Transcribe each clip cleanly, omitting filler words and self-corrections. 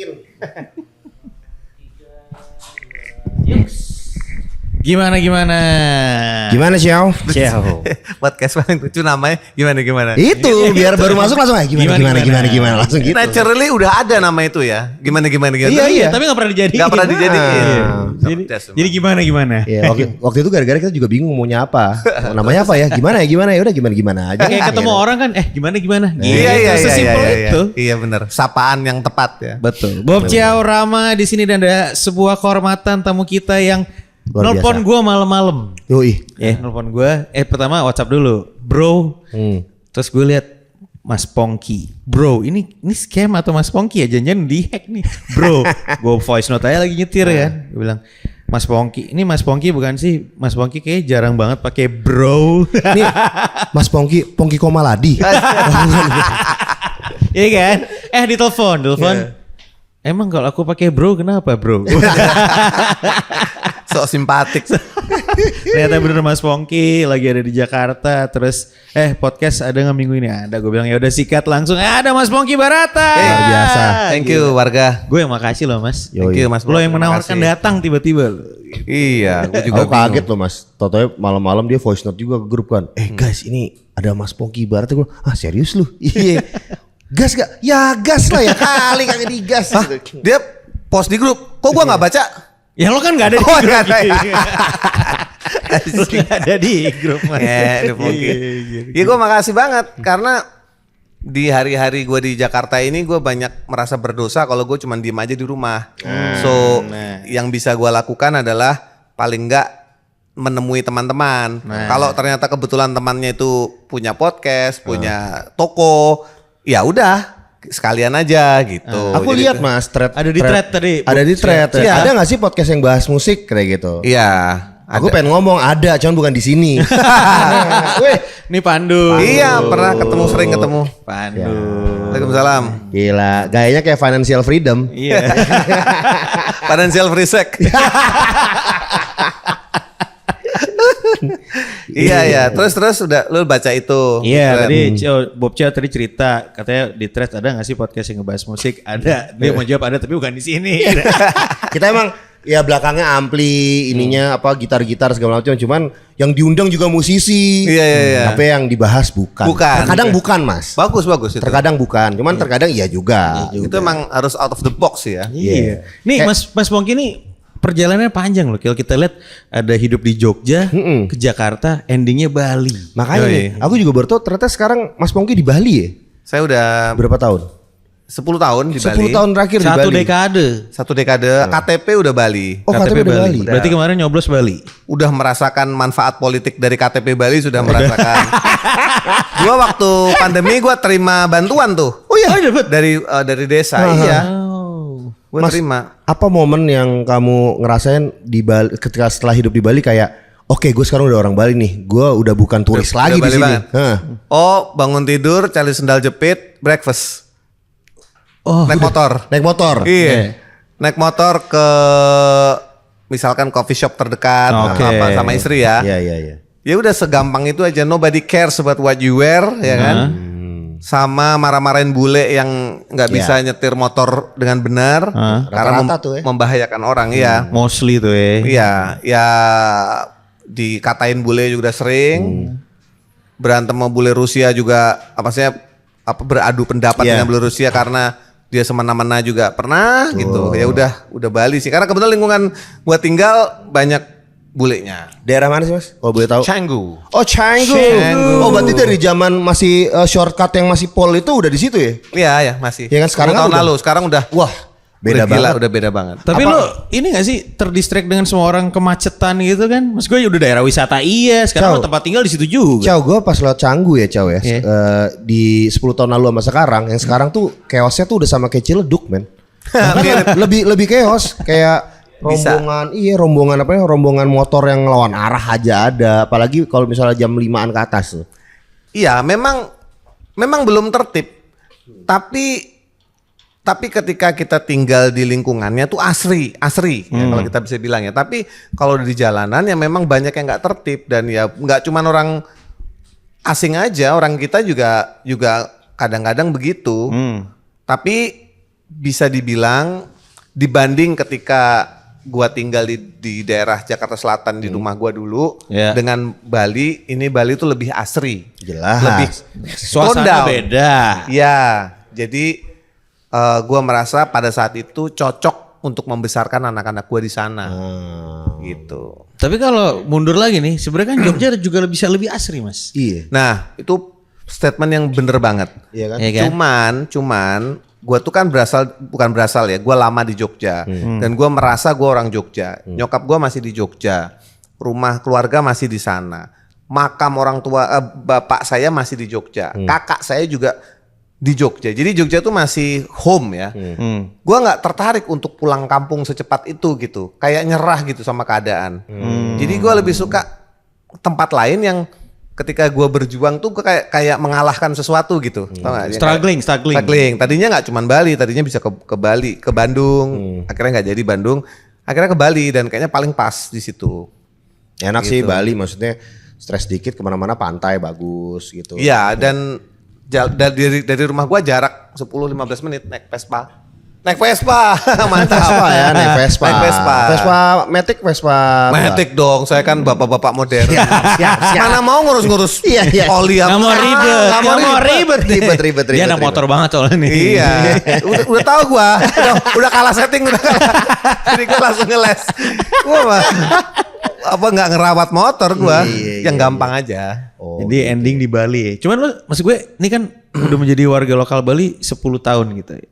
masukin. Gimana? Gimana Ciao? Podcast paling lucu namanya gimana? Itu biar baru masuk langsung gimana langsung gitu. Naturally udah ada nama itu ya. Gimana. Iya. Tapi gak pernah dijadiin. Gak pernah dijadiin. Jadi gimana? Ya, waktu itu gara-gara kita juga bingung maunya apa. Namanya apa ya? Gimana ya? Udah gimana aja. Kayak ketemu orang kan, gimana? Iya. Sesimpel itu. Iya benar. Sapaan yang tepat ya. Betul. Bob Ciao Rama di sini dan ada sebuah kehormatan tamu kita yang Luar nelpon biasa. gue malam-malam. Yoi. Nelpon gue. Pertama WhatsApp dulu, bro. Terus gue lihat Mas Pongki. Bro, ini scam atau Mas Pongki ya? Jangan-jangan di-hack nih. Bro, gue voice note aja lagi nyetir kan. Gue bilang, Mas Pongki. Ini Mas Pongki bukan sih? Mas Pongki kayak jarang banget pakai bro. Nih, Mas Pongki Komaladi. Iya kan? Ditelepon. Emang kalau aku pakai bro kenapa bro? Sok simpatik. Ternyata bener Mas Pongki lagi ada di Jakarta. Terus podcast ada nggak minggu ini? Ada. Gue bilang ya udah sikat langsung. Ada Mas Pongki Barata. Luar biasa. Thank you warga. Gue yang makasih loh Mas. Thank you Mas. Lo yang menawarkan datang tiba-tiba. Iya, gue juga Aku kaget loh Mas. Totonya malam-malam dia voice note juga ke grup kan. Guys, ini ada Mas Pongki Barata. Gue, serius lu? Iya. Gas gak? Ya gas lah ya kali kagak digas. Dia post di grup. Kok gue nggak baca? Ya lo kan gak ada di Oh, grup. nggak ada ya. Lo gak ada di grup Mas. Ada Pongki. Ya gue makasih banget karena di hari-hari gue di Jakarta ini gue banyak merasa berdosa kalau gue cuma diem aja di rumah. Yang bisa gue lakukan adalah paling enggak menemui teman-teman. Kalau ternyata kebetulan temannya itu punya podcast, punya toko, ya udah sekalian aja gitu. Aku Jadi lihat Mas, Ada di thread tadi. Ada di thread. Iya. Ada nggak sih podcast yang bahas musik kayak gitu? Iya. Aku pengen ngomong ada, cuman bukan di sini. Weh, Ini Pandu. Iya, pernah sering ketemu. Pandu. Waalaikumsalam. gila, gayanya kayak financial freedom. Iya. Financial free sex. Iya. Terus udah lu baca itu. Iya, tadi Bob Ciao tadi cerita katanya di thread ada nggak sih podcast yang ngebahas musik? Ada. Dia mau jawab ada tapi bukan di sini. Kita emang ya belakangnya ampli ininya apa gitar-gitar segala macam, cuman yang diundang juga musisi. Iya. Tapi yang dibahas bukan. Terkadang bukan Mas. Bagus itu. Terkadang bukan, cuman terkadang iya juga. Itu emang harus out of the box ya. Iya. Nih Mas Pongki nih perjalanannya panjang loh. Kalau kita lihat ada hidup di Jogja, ke Jakarta, endingnya Bali. Makanya nih, aku juga baru tahu ternyata sekarang Mas Pongki di Bali ya. Saya udah Berapa tahun? 10 tahun di 10 Bali. tahun terakhir di Satu Bali. dekade. Satu dekade. KTP udah Bali. Oh, KTP udah Bali. Berarti kemarin nyoblos Bali. Udah merasakan manfaat politik dari KTP Bali, sudah merasakan. Gua waktu pandemi gua terima bantuan tuh. Oh iya, dari desa. Iya. Gua Mas, terima. apa momen yang kamu ngerasain di Bali ketika setelah hidup di Bali kayak oke, gue sekarang udah orang Bali nih. Gue udah bukan turis lagi di Bali sini. banget. Oh, bangun tidur, cari sendal jepit, breakfast. Naik motor. Naik motor. Iya. Naik motor ke misalkan coffee shop terdekat apa sama istri ya. Iya. Ya udah segampang itu aja. Nobody cares about what you wear, ya kan? Sama marah-marahin bule yang nggak bisa nyetir motor dengan benar karena Rata-rata tuh ya. membahayakan orang ya. Mostly tuh ya. Iya, ya dikatain bule juga sering. Berantem sama bule Rusia juga beradu pendapat dengan bule Rusia karena dia semena-mena juga pernah gitu. Ya udah Bali sih. Karena kebetulan lingkungan gua tinggal banyak bulenya. Daerah mana sih Mas? Kalau boleh tahu. Canggu. Oh, Canggu. Oh, berarti dari zaman masih shortcut yang masih pol itu udah di situ ya? Iya, masih. Ya kan, sekarang 10 tahun kan lalu, sekarang udah beda banget. Udah beda banget. Tapi lo ini gak sih terdistract dengan semua orang kemacetan gitu kan? Mas gue udah daerah wisata sekarang lo tempat tinggal di situ juga. Ciao, gue pas lewat Canggu ya Ciao ya. Di 10 tahun lalu sama sekarang, yang sekarang tuh chaosnya tuh udah sama kayak Ciledug men. lebih chaos kayak rombongan motor yang ngelawan arah aja ada, apalagi kalau misalnya jam 5-an ke atas tuh. Iya, memang belum tertib. Tapi ketika kita tinggal di lingkungannya tuh asri ya, kalau kita bisa bilang ya. Tapi kalau di jalanan ya memang banyak yang nggak tertib dan ya nggak cuma orang asing aja, orang kita juga kadang-kadang begitu. Tapi bisa dibilang dibanding ketika gua tinggal di daerah Jakarta Selatan di rumah gua dulu dengan Bali, ini Bali tuh lebih asri. Jelas. Lebih Suasana beda. Ya, jadi gua merasa pada saat itu cocok untuk membesarkan anak-anak gua di sana. Gitu. Tapi kalau mundur lagi nih, sebenarnya kan Jogja juga bisa lebih asri, Mas. Iya. Nah, itu statement yang bener banget. Iya kan? Iya kan? Cuman gue tuh kan bukan berasal ya, gue lama di Jogja dan gue merasa gue orang Jogja. Nyokap gue masih di Jogja, rumah keluarga masih di sana, makam orang tua bapak saya masih di Jogja, kakak saya juga di Jogja. Jadi Jogja tuh masih home ya. Gue nggak tertarik untuk pulang kampung secepat itu gitu, kayak nyerah gitu sama keadaan. Jadi gue lebih suka tempat lain yang ketika gue berjuang tuh gue kayak mengalahkan sesuatu gitu, tau gak? Struggling. Tadinya nggak cuma Bali, tadinya bisa ke Bali, ke Bandung. Akhirnya nggak jadi Bandung, akhirnya ke Bali dan kayaknya paling pas di situ. Enak sih Bali, maksudnya stres dikit kemana-mana pantai bagus gitu. Iya dan dari rumah gue jarak 10-15 menit naik Vespa. Mantap. Vespa ya, naik Vespa. Vespa Matic, Vespa. Matic dong, saya kan bapak-bapak modern. Siap. Mana mau ngurus-ngurus Iya. oli Nggak mau ribet. Ribet. Dia anak motor banget soalnya nih. Iya, udah tahu gua, udah kalah setting, jadi gua langsung ngeles. Gua mah nggak ngerawat motor gua, yang gampang aja. Jadi ending di Bali. Cuman lo, maksud gue, ini kan udah menjadi warga lokal Bali 10 tahun gitu.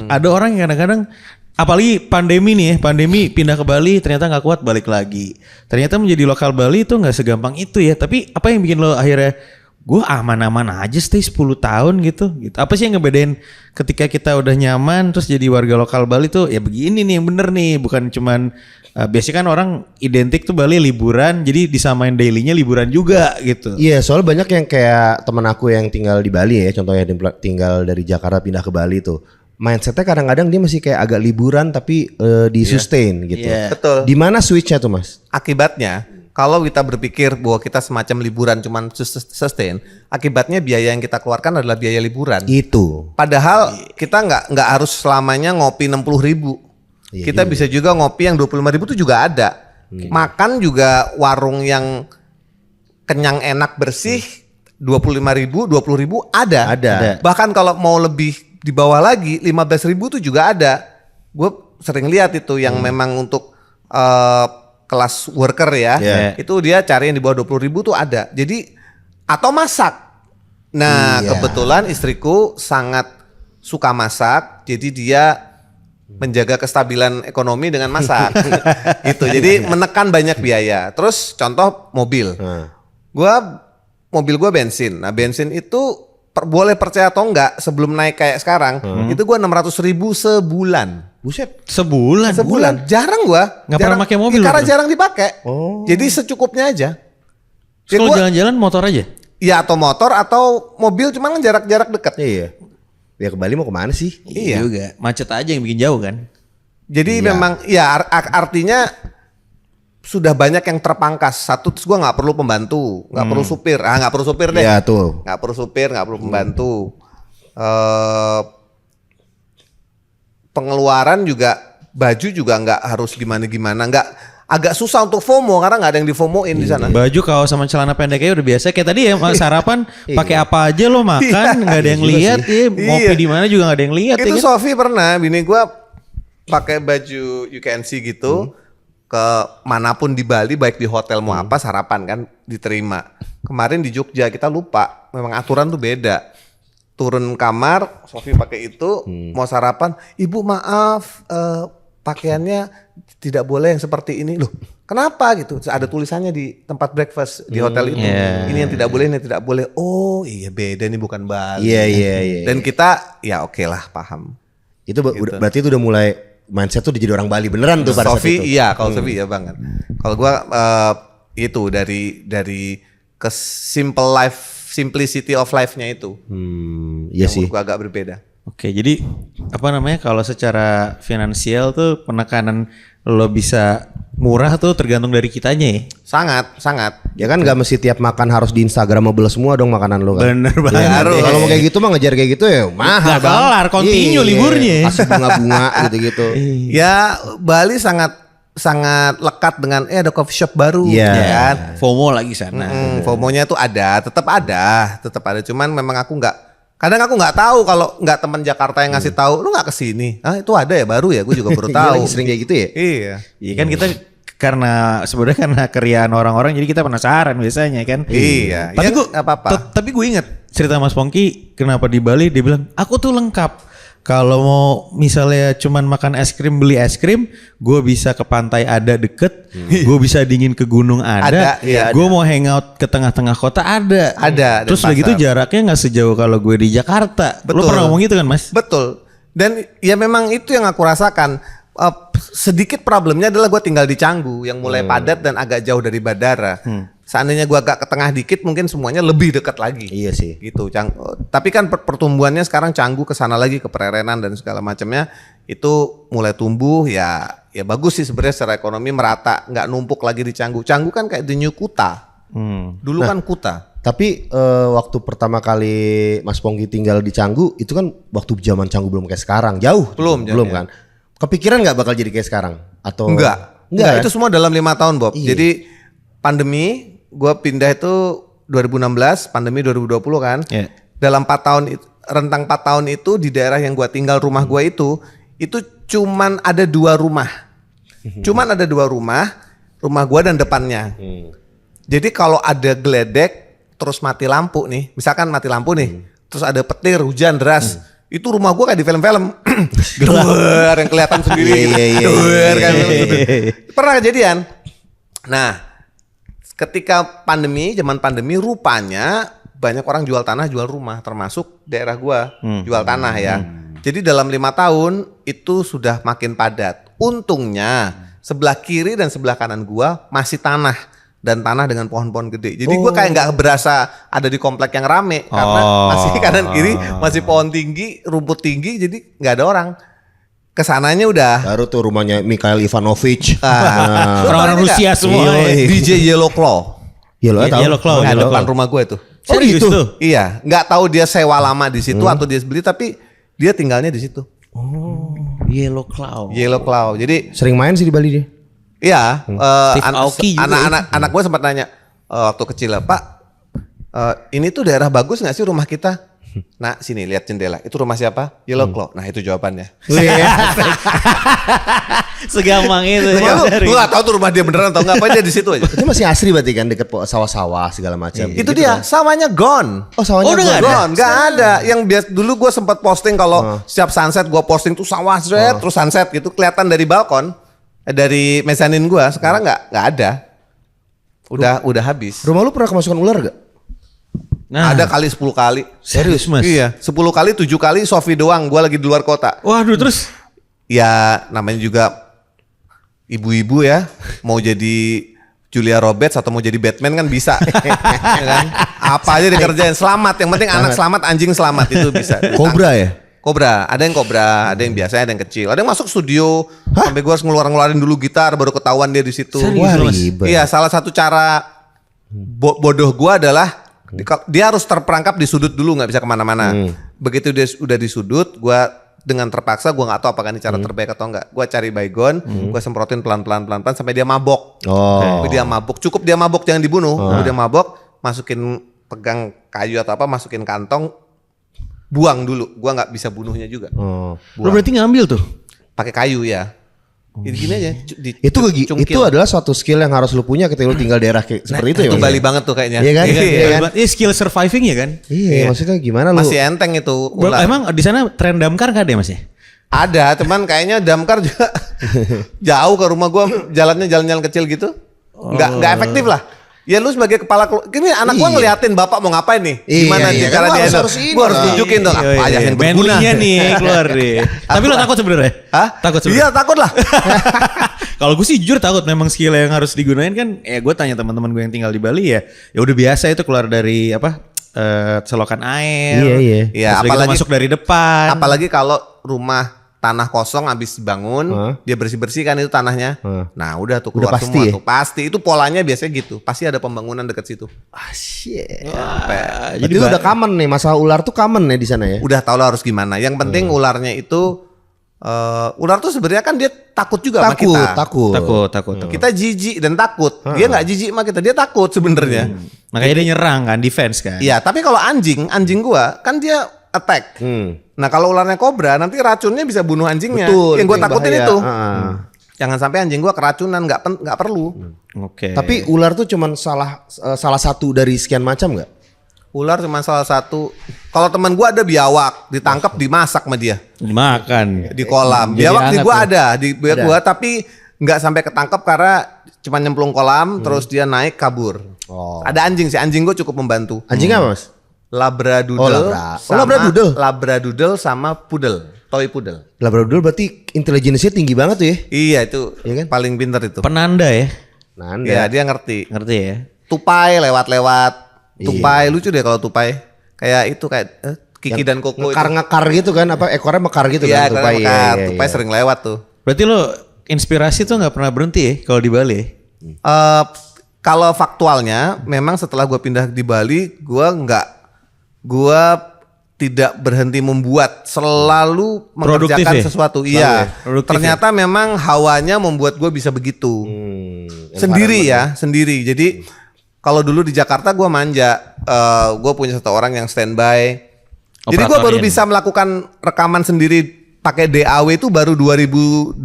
Ada orang yang kadang-kadang, apalagi pandemi nih ya, pandemi pindah ke Bali ternyata nggak kuat balik lagi. Ternyata menjadi lokal Bali itu nggak segampang itu ya. Tapi apa yang bikin lo akhirnya gue aman-aman aja stay 10 tahun gitu. Apa sih yang ngebedain ketika kita udah nyaman terus jadi warga lokal Bali tuh ya begini nih yang bener nih, bukan cuman biasanya kan orang identik tuh Bali liburan, jadi disamain dailynya liburan juga gitu. Iya, soalnya banyak yang kayak temen aku yang tinggal di Bali ya, contohnya tinggal dari Jakarta pindah ke Bali tuh. Mindsetnya kadang-kadang dia masih kayak agak liburan tapi di sustain gitu. Betul. Di mana switchnya tuh Mas? Akibatnya kalau kita berpikir bahwa kita semacam liburan cuman sustain, akibatnya biaya yang kita keluarkan adalah biaya liburan. Itu. Padahal kita nggak harus selamanya ngopi 60.000. Kita bisa juga ngopi yang 25.000 itu juga ada. Makan juga warung yang kenyang enak bersih 25.000, 20.000 ada. Bahkan kalau mau lebih di bawah lagi 15.000 itu juga ada. Gue sering lihat itu yang memang untuk kelas worker ya. Itu dia cari yang di bawah 20.000 tuh ada. Jadi atau masak. Nah, kebetulan istriku sangat suka masak. Jadi dia menjaga kestabilan ekonomi dengan masak. Gitu. Jadi menekan banyak biaya. Terus contoh mobil. Mobil gue bensin. Nah, bensin itu boleh percaya atau enggak, sebelum naik kayak sekarang, itu gue 600.000 sebulan. Buset. Sebulan. Jarang gue. Nggak pernah pakai mobil. Karena jarang dipakai. Jadi secukupnya aja. Kalau jalan-jalan motor aja? Ya atau motor atau mobil, cuman kan jarak-jarak dekat. Iya. Ya ke Bali mau kemana sih? Iya juga. Macet aja yang bikin jauh kan. Jadi memang ya artinya sudah banyak yang terpangkas. Satu, terus gue nggak perlu pembantu, nggak perlu supir. Nggak perlu supir deh. Iya tuh. Nggak perlu supir, nggak perlu pembantu. Pengeluaran juga, baju juga nggak harus gimana-gimana. Nggak, agak susah untuk FOMO karena nggak ada yang di-FOMO-in di sana. Baju, kaos sama celana pendeknya udah biasa. Kayak tadi ya sarapan pakai apa aja lo makan, nggak ada yang lihat. Ngopi di mana juga nggak ada yang lihat. Itu ya kan? Sofi pernah, bini gue pakai baju UKNC gitu. Ke manapun di Bali, baik di hotel mau apa, sarapan kan diterima. Kemarin di Jogja kita lupa, memang aturan tuh beda. Turun kamar, Sofi pakai itu, mau sarapan, ibu maaf, pakaiannya tidak boleh yang seperti ini. Loh, kenapa gitu? Ada tulisannya di tempat breakfast di hotel itu. Ini yang tidak boleh, ini yang tidak boleh. Oh iya, beda nih, bukan Bali. Iya. Dan kita ya oke lah, paham. Itu berarti itu udah mulai mindset tuh jadi orang Bali beneran tuh pada saat itu. Iya, kalau Sofi iya banget. Kalau gua itu dari ke simplicity of life-nya itu. Iya sih. Gua agak berbeda. Oke, jadi apa namanya, kalau secara finansial tuh penekanan lo bisa murah tuh tergantung dari kitanya ya. Sangat. Ya kan nggak mesti tiap makan harus di Instagramable semua dong makanan lu kan. Bener Ya, banget. kalau mau kayak gitu mah ngejar kayak gitu ya mahal Nggak kelar, continue liburnya. Kasih bunga-bunga gitu-gitu. Ya Bali sangat lekat dengan ada coffee shop baru Iya. ya kan. FOMO lagi sana. FOMO-nya tuh tetap ada. Cuman memang kadang aku nggak tahu kalau nggak teman Jakarta yang ngasih tahu, lu nggak kesini. Ah itu ada ya baru ya, gue juga baru Iya, tahu. lagi sering kayak gitu ya. Iya. Iya kan kita sebenarnya karena keriaan orang-orang jadi kita penasaran biasanya kan. Iya. Tapi Ya, gue nggak apa-apa. Tapi gue inget cerita Mas Pongki kenapa di Bali dia bilang aku tuh lengkap. Kalau mau misalnya cuman makan es krim, beli es krim, gue bisa ke pantai ada deket, gue bisa dingin ke gunung ada, Iya, gue mau hangout ke tengah-tengah kota ada. Ada, Terus dan udah gitu pasar. jaraknya nggak sejauh kalau gue di Jakarta. Lo Betul. pernah ngomong gitu kan Mas? Betul. Dan ya memang itu yang aku rasakan. Sedikit problemnya adalah gue tinggal di Canggu yang mulai padat dan agak jauh dari bandara. Seandainya gue agak ke tengah dikit mungkin semuanya lebih dekat lagi. Iya sih. Gitu. Tapi kan pertumbuhannya sekarang Canggu ke sana lagi ke Prerenan dan segala macamnya itu mulai tumbuh ya bagus sih sebenarnya secara ekonomi merata, nggak numpuk lagi di Canggu. Canggu kan kayak the new Kuta. Dulu kan Kuta. Tapi waktu pertama kali Mas Pongki tinggal di Canggu itu kan waktu zaman Canggu belum kayak sekarang, jauh. Belum kan. Kepikiran nggak bakal jadi kayak sekarang atau Enggak, ya? itu semua dalam 5 tahun Bob. Iya. Jadi pandemi, gue pindah itu 2016, pandemi 2020 kan. Iya. Dalam 4 tahun, rentang 4 tahun itu di daerah yang gue tinggal rumah gue itu cuman ada 2 rumah. Cuman ada 2 rumah gue dan depannya. Jadi kalau ada geledek, terus mati lampu nih, misalkan mati lampu nih, terus ada petir, hujan deras. Itu rumah gue kayak di film-film Duer, yang kelihatan sendiri gitu. Duer, kan. Pernah kejadian. Nah ketika zaman pandemi rupanya banyak orang jual tanah jual rumah termasuk daerah gue jual tanah ya. Jadi dalam 5 tahun itu sudah makin padat. Untungnya sebelah kiri dan sebelah kanan gue masih tanah dan tanah dengan pohon-pohon gede. Jadi gue kayak nggak berasa ada di komplek yang rame karena masih kanan kiri masih pohon tinggi, rumput tinggi, jadi nggak ada orang. Kesananya udah Baru tuh rumahnya Mikhail Ivanovich. Orang-orang Rusia semua. Iya. DJ Yellow Claw. Yellow tahu. Yellow Claw. Nah, Yellow depan Claw. rumah gue tuh. Serius gitu? tuh? Iya, nggak tahu dia sewa lama di situ atau dia beli, tapi dia tinggalnya di situ. Yellow Claw. Yellow Claw. Jadi Sering main sih di Bali dia. iya, Steve Aoki juga anak gue sempat nanya waktu kecil lah, Pak, ini tuh daerah bagus nggak sih rumah kita? Nah sini lihat jendela, itu rumah siapa? Yellow Claw. Nah itu jawabannya. Segampang itu. Gue nggak tahu tuh rumah dia beneran atau nggak, apa dia di situ aja. Itu masih asri berarti kan deket sawah-sawah segala macam. Itu dia, sawahnya gone. Oh sawahnya udah nggak ada? Gone, nggak ada. Yang biasa dulu gue sempat posting kalau setiap sunset gue posting tuh sawah terus sunset gitu kelihatan dari balkon, dari mezanin gue. Sekarang nggak ada. Udah habis. Rumah lu pernah kemasukan ular gak? Nah, Ada kali 10 kali. serius Mas? Iya, 10 kali 7 kali Sofi doang. Gue lagi di luar kota. Waduh terus. Ya namanya juga ibu-ibu ya, mau jadi Julia Roberts atau mau jadi Batman kan bisa. Ya kan? Apa aja dikerjain, selamat. Yang penting anak selamat, anjing selamat, itu bisa. Kobra ya? Kobra, ada yang kobra, ada yang biasa, ada yang kecil. Ada yang masuk studio sampai gue harus ngeluarin dulu gitar baru ketahuan dia di situ. Serius, Wah Mas? ribet. Iya, salah satu cara bodoh gue adalah dia harus terperangkap di sudut dulu, nggak bisa kemana-mana. Begitu dia udah di sudut, gue dengan terpaksa gue nggak tahu apakah ini cara terbaik atau enggak. Gue cari baygon, gue semprotin pelan-pelan sampai dia mabok. Oh. Sampai dia mabok, cukup dia mabok, jangan dibunuh. Kalau dia mabok, masukin pegang kayu atau apa, masukin kantong, buang dulu. Gue nggak bisa bunuhnya juga. Oh. Lo berarti ngambil tuh? Pakai kayu ya. Jadi gini aja. Itu adalah suatu skill yang harus lu punya ketika lu tinggal daerah seperti itu ya. Itu Mas? Bali banget tuh kayaknya. Iya kan? Iya. Iya kan? Ini skill surviving ya kan? Iya, maksudnya gimana lu? Masih enteng itu. ular. Emang di sana tren damkar gak ada ya Mas ya? Ada, teman kayaknya damkar juga jauh ke rumah gua, jalannya jalan-jalan kecil gitu. Nggak efektif lah. Ya lu sebagai kepala gini anak gua ngeliatin bapak mau ngapain nih? Gimana Iya, cara kan dia harus ini Gua harus lah. tunjukin dong apa aja yang berguna. Manly-nya nih keluar deh. Tapi lo takut sebenarnya? Hah? Takut sebenarnya? Iya, takut lah. Kalau gue sih jujur takut, memang skill yang harus digunain kan. Ya gue tanya teman-teman gue yang tinggal di Bali ya udah biasa itu keluar dari apa selokan air. Iya, iya. Iya, Terus udah gitu masuk dari depan. Apalagi kalau rumah tanah kosong habis bangun, dia bersih-bersih kan itu tanahnya. Nah, udah tuh keluar Udah pasti semua ya? tuh. Pasti itu polanya biasanya gitu. Pasti ada pembangunan dekat situ. Ah, shit. Jadi Jadi udah common nih, masalah ular tuh common ya di sana ya. Udah tahu lah harus gimana. Yang penting ularnya itu ular tuh sebenarnya kan dia takut juga sama kita. takut. Kita jijik dan takut. Dia nggak jijik sama kita, dia takut sebenarnya. Makanya dia nyerang kan, defense kan. Iya, tapi kalau anjing gua kan dia attack. Nah, kalau ularnya kobra nanti racunnya bisa bunuh anjingnya. Betul, Yang gue itu yang takutin bahaya. itu. Jangan sampai anjing gua keracunan, nggak perlu. Oke. Tapi ular tuh cuman salah satu dari sekian macam nggak? Ular cuma salah satu. Kalau teman gua ada biawak, ditangkap dimasak sama dia dimakan. di kolam. Jadi Biawak di hangat gua tuh. ada, di gua tapi nggak sampai ketangkap karena cuma nyemplung kolam terus dia naik kabur. Oh. Ada anjing sih, anjing gua cukup membantu. Anjing apa mas? Labradoodle, Labradoodle. Labradoodle sama poodle, toy poodle. Labradoodle berarti intelijensinya tinggi banget tuh ya? Iya itu, Iya kan? paling pintar itu. Penanda ya. Nanda. Iya dia ngerti. Ngerti ya? Tupai lewat-lewat. Tupai lucu deh kalau tupai. Kayak itu kayak Kiki dan Koko itu. Ngekar gitu kan? Apa ekornya mekar gitu Iya, kan? tupai, Iya, tupai iya. sering lewat tuh. Berarti lo inspirasi tuh nggak pernah berhenti ya kalau di Bali ya? Kalau faktualnya, memang setelah gue pindah di Bali, gue tidak berhenti membuat, selalu Produktif mengerjakan ya? sesuatu. Selalu Iya, ya? Produktif ternyata memang hawanya membuat gue bisa begitu. Sendiri ya, sendiri. Jadi kalau dulu di Jakarta gue manja, gue punya satu orang yang standby. Jadi gue baru Operatornya bisa melakukan rekaman sendiri pakai DAW itu baru 2020.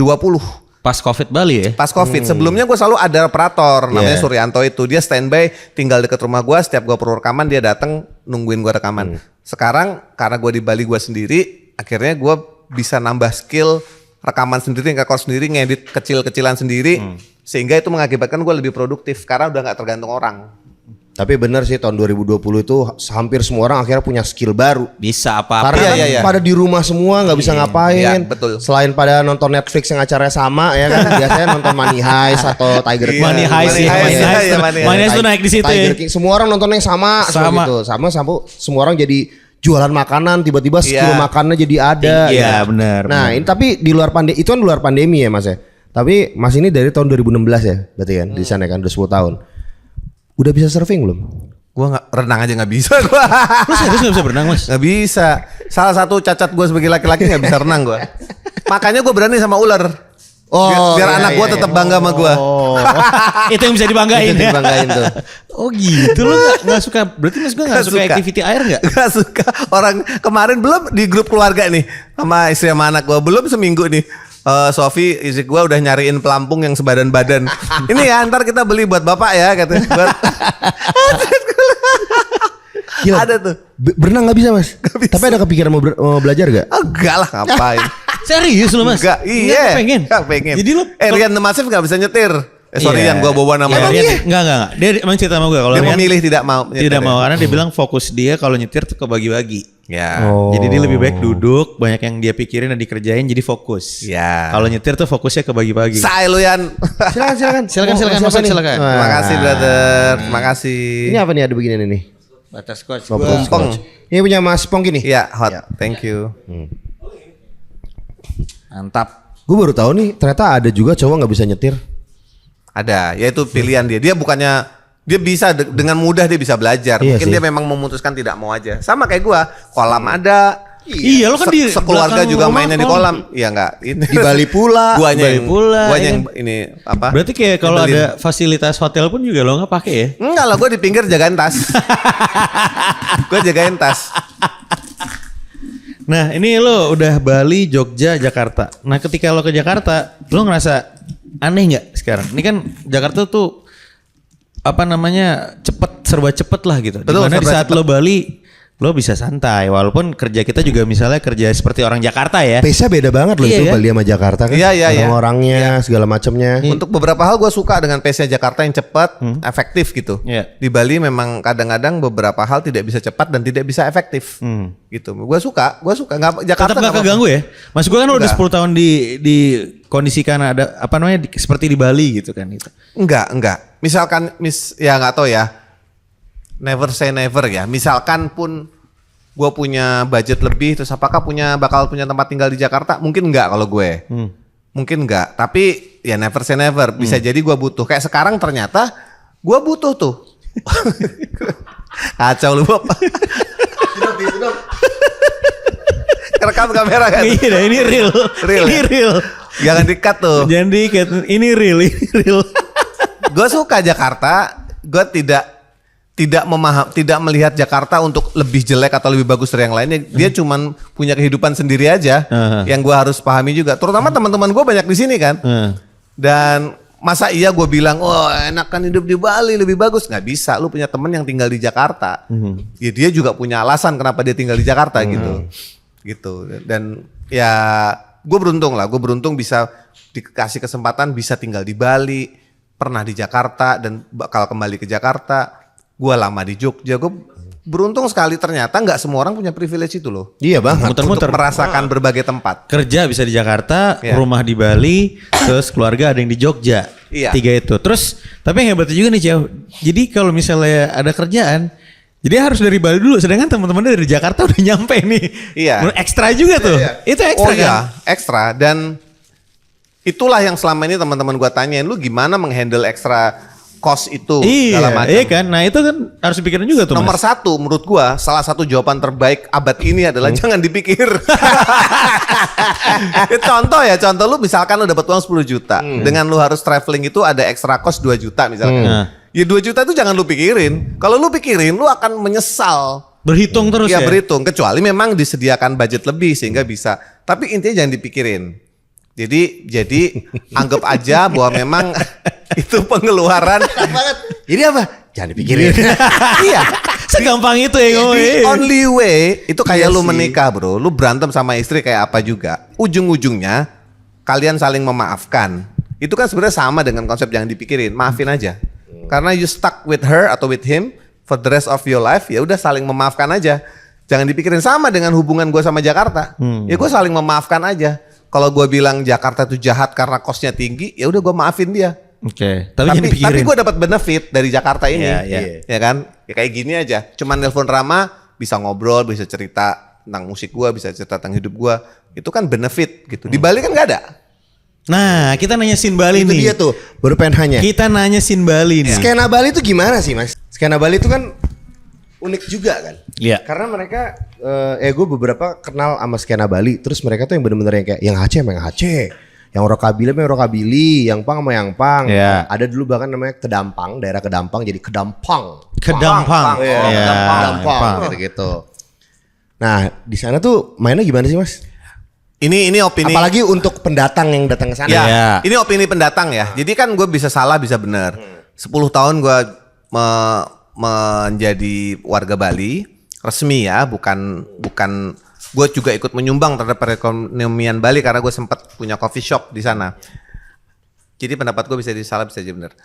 Pas COVID Bali ya? Pas COVID, sebelumnya gue selalu ada operator namanya Suryanto itu. Dia standby tinggal deket rumah gue, setiap gue perlu rekaman dia datang nungguin gue rekaman. Sekarang karena gue di Bali gue sendiri, akhirnya gue bisa nambah skill rekaman sendiri, rekor sendiri, ngedit kecil-kecilan sendiri. Sehingga itu mengakibatkan gue lebih produktif karena udah gak tergantung orang. Tapi benar sih tahun 2020 itu hampir semua orang akhirnya punya skill baru. Bisa apa-apa. Karena Iya, kan iya. pada di rumah semua nggak bisa ngapain. Iya, betul. Selain pada nonton Netflix yang acaranya sama ya kan. Biasanya nonton Money Heist atau Tiger King. Money Heist Money ya, Heist, Money iya, Heist. iya, Money Money Heist tuh Tiger- naik di situ ya. Tiger King. Semua orang nonton yang sama. Sama. Gitu. Sama semua orang jadi jualan makanan, tiba-tiba skill Iya. makannya jadi ada. Iya, ya. benar, Nah benar. ini tapi di luar pandemi, itu kan di luar pandemi ya mas ya. Tapi mas ini dari tahun 2016 ya berarti kan di sana kan udah 10 tahun. Udah bisa surfing belum? Gue renang aja gak bisa gue. Lu serius gak bisa berenang mas? Gak bisa. Salah satu cacat gue sebagai laki-laki gak bisa renang gue. Makanya gue berani sama ular. Biar iya, anak gue iya, tetap bangga sama gue. Oh, Itu yang bisa dibanggain itu ya? dibanggain tuh. Oh gitu, lu gak suka, berarti mas gue gak Nggak suka suka. activity air gak? Gak suka. Orang kemarin belum di grup keluarga nih sama istri sama anak gue, belum seminggu nih. Sofi istri gue udah nyariin pelampung yang sebadan-badan. Ini ya ntar kita beli buat bapak ya katanya. Buat Gila, ada tuh. Berenang nggak bisa mas. Tapi ada kepikiran mau belajar gak? Enggak lah ngapain. Serius lu mas? Enggak, iya. Nggak pengen? Enggak pengen. Jadi lu Rian The Massive gak bisa nyetir. Sorry Iya. yang gue bawa nama Iya, dia. Rian- Enggak. Dia emang cerita sama gue kalau Dia Rian memilih tidak mau. nyetir tidak ya. mau karena dia bilang fokus dia kalau nyetir tuh kebagi-bagi. Ya. Jadi dia lebih baik duduk, banyak yang dia pikirin dan dikerjain jadi fokus. Ya. Kalau nyetir tuh fokusnya kebagi-bagi. Say lu Yan. Silakan. Silakan, Mau Mas, siapa nih? silakan. Wah. Terima kasih brother. Terima kasih. Ini apa nih ada beginian ini? Batas coach. Pong. Ini punya Mas Pong gini. Iya hot. Thank you. Mantap. Gue baru tahu nih ternyata ada juga cowok nggak bisa nyetir. Ada. Ya itu pilihan dia. Dia bukannya dia bisa dengan mudah dia bisa belajar. Iya Mungkin sih. dia memang memutuskan tidak mau aja. Sama kayak gua. Kolam ada. Iya, lo kan di sekeluarga belakang juga rumah mainnya di kolam. Iya enggak. Ini Di Bali pula. Guanya Bali yang pula, guanya ya yang ini apa? Berarti kayak kalau Nyebelin. ada fasilitas hotel pun juga lo nggak pakai ya? Enggak lah, gue di pinggir jagain tas. Gue jagain tas. Nah ini lo udah Bali, Jogja, Jakarta. Nah ketika lo ke Jakarta, lo ngerasa aneh nggak sekarang? Ini kan Jakarta tuh apa namanya serba cepet lah gitu. Betul, Dimana di serba saat cepet. lo Bali, lo bisa santai. Walaupun kerja kita juga misalnya kerja seperti orang Jakarta ya. Pace-nya beda banget loh Iya, itu kan? Bali sama Jakarta kan. Iya, iya, iya. Orang-orangnya segala macamnya. Untuk beberapa hal gue suka dengan pace-nya Jakarta yang cepat, efektif gitu. Iya. Di Bali memang kadang-kadang beberapa hal tidak bisa cepat dan tidak bisa efektif. Gitu. Gue suka. Nggak, Jakarta Tetap gak nggak keganggu ya? Mas gue kan udah Enggak. 10 tahun di kondisikan ada apa namanya seperti di Bali gitu kan gitu. Enggak. Misalkan ya nggak tahu ya. Never say never ya. Misalkan pun gue punya budget lebih, terus apakah bakal punya tempat tinggal di Jakarta? Mungkin enggak kalau gue. Mungkin enggak, tapi ya never say never. Bisa jadi gue butuh. Kayak sekarang ternyata gue butuh tuh. Kacau lu Bob. Rekam kamera kan? Iya, ini real. Real, Ini ya? real. Jangan di-cut tuh. Jangan di-cut. Ini real. Gue suka Jakarta. Gue tidak melihat Jakarta untuk lebih jelek atau lebih bagus dari yang lainnya. Dia cuman punya kehidupan sendiri aja. Yang gue harus pahami juga. Terutama teman-teman gue banyak di sini kan. Dan masa iya gue bilang, oh enakan hidup di Bali lebih bagus. Nggak bisa, lu punya temen yang tinggal di Jakarta. Ya dia juga punya alasan kenapa dia tinggal di Jakarta gitu. Dan ya gue beruntung bisa dikasih kesempatan bisa tinggal di Bali, pernah di Jakarta dan bakal kembali ke Jakarta. Gue lama di Jogja, gue beruntung sekali ternyata nggak semua orang punya privilege itu loh. Iya banget. Muter-muter. Untuk merasakan berbagai tempat. Kerja bisa di Jakarta, Iya. rumah di Bali, terus keluarga ada yang di Jogja. Iya. 3 itu. Terus tapi yang hebatnya juga nih Ceo. Jadi kalau misalnya ada kerjaan, jadi harus dari Bali dulu. Sedangkan teman-teman dari Jakarta udah nyampe nih. Iya. Ekstra juga tuh. Iya. Itu ekstra kan? Iya, ekstra. Dan itulah yang selama ini teman-teman gue tanyain, lu gimana menghandle ekstra cost itu segala macam. Iya kan. Nah itu kan harus dipikirin juga tuh Nomor Mas. satu menurut gua salah satu jawaban terbaik abad ini adalah jangan dipikir. Contoh lu misalkan lu dapat uang 10 juta. Dengan lu harus traveling itu ada extra cost 2 juta misalkan. Ya 2 juta itu jangan lu pikirin. Kalau lu pikirin lu akan menyesal. Berhitung terus ya. Berhitung. Kecuali memang disediakan budget lebih sehingga bisa. Tapi intinya jangan dipikirin. Jadi anggap aja bahwa memang itu pengeluaran. Jadi apa? Jangan dipikirin. Iya. Segampang itu ya The ngomongnya. only way itu kayak Iya lu sih. menikah bro, lu berantem sama istri kayak apa juga. Ujung-ujungnya kalian saling memaafkan. Itu kan sebenarnya sama dengan konsep jangan dipikirin, maafin aja. Karena you stuck with her atau with him for the rest of your life, ya udah saling memaafkan aja. Jangan dipikirin. Sama dengan hubungan gue sama Jakarta. Ya gue saling memaafkan aja. Kalau gue bilang Jakarta itu jahat karena kosnya tinggi, ya udah gue maafin dia. Oke. Tapi jangan dipikirin. Tapi gue dapat benefit dari Jakarta ini, Iya. ya kan? Ya kayak gini aja. Cuman nelpon Rama, bisa ngobrol, bisa cerita tentang musik gue, bisa cerita tentang hidup gue. Itu kan benefit gitu. Di Bali kan nggak ada. Nah kita nanya Sin Bali Itu nih. dia tuh, baru pengen hanya. Kita nanya Sin Bali nih. Skena Bali itu gimana sih Mas? Skena Bali itu kan unik juga kan? Iya. Karena mereka, gue beberapa kenal sama skena Bali. Terus mereka tuh yang bener-bener yang kayak yang Aceh sama yang Aceh. Yang Rockabilly sama yang Rockabilly. Yang Pang sama yang Pang. Iya. Ada dulu bahkan namanya Kedampang, daerah Kedampang jadi Kedampang. Kedampang. Iya, Iya, Kedampang Pang. gitu. Nah di sana tuh mainnya gimana sih Mas? Ini opini. Apalagi untuk pendatang yang datang ke sana. Ya, Iya. ini opini pendatang ya. Jadi kan gue bisa salah, bisa benar. 10 tahun gue menjadi warga Bali resmi ya, bukan gue juga ikut menyumbang terhadap perekonomian Bali karena gue sempat punya coffee shop di sana. Jadi pendapat gue bisa disalah, bisa jadi benar.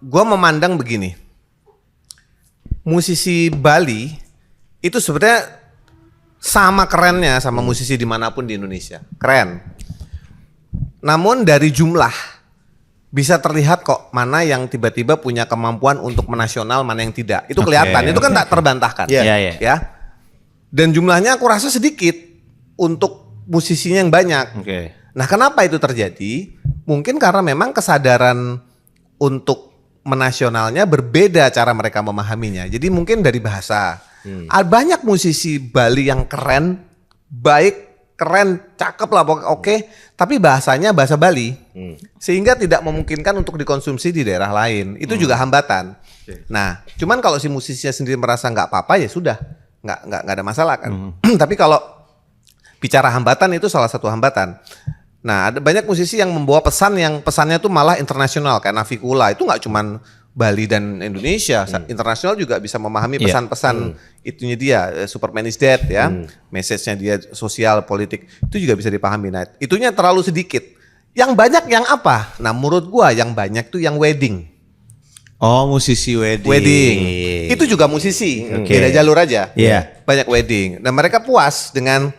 Gue memandang begini, musisi Bali itu sebenarnya sama kerennya sama musisi dimanapun di Indonesia, keren. Namun dari jumlah bisa terlihat kok mana yang tiba-tiba punya kemampuan untuk menasional, mana yang tidak. Itu kelihatan, itu kan tak terbantahkan. Iya. Ya. Dan jumlahnya aku rasa sedikit untuk musisinya yang banyak. Oke. Nah, kenapa itu terjadi? Mungkin karena memang kesadaran untuk menasionalnya berbeda cara mereka memahaminya. Jadi mungkin dari bahasa. Banyak musisi Bali yang keren, baik, keren, cakep lah, oke, tapi bahasanya bahasa Bali, sehingga tidak memungkinkan untuk dikonsumsi di daerah lain. Itu juga hambatan. Nah, cuman kalau si musisinya sendiri merasa nggak apa-apa ya sudah, nggak ada masalah kan. Tapi kalau bicara hambatan itu salah satu hambatan. Nah, ada banyak musisi yang membawa pesannya tuh malah internasional kayak Navikula. Itu nggak cuman Bali dan Indonesia, internasional juga bisa memahami pesan-pesan itunya dia, Superman is Dead ya, message-nya dia sosial, politik, itu juga bisa dipahami. Nah, itunya terlalu sedikit. Yang banyak yang apa? Nah, menurut gua yang banyak tuh yang wedding. Oh, musisi wedding. Wedding. Itu juga musisi, beda jalur aja. Iya. Banyak wedding. Dan mereka puas dengan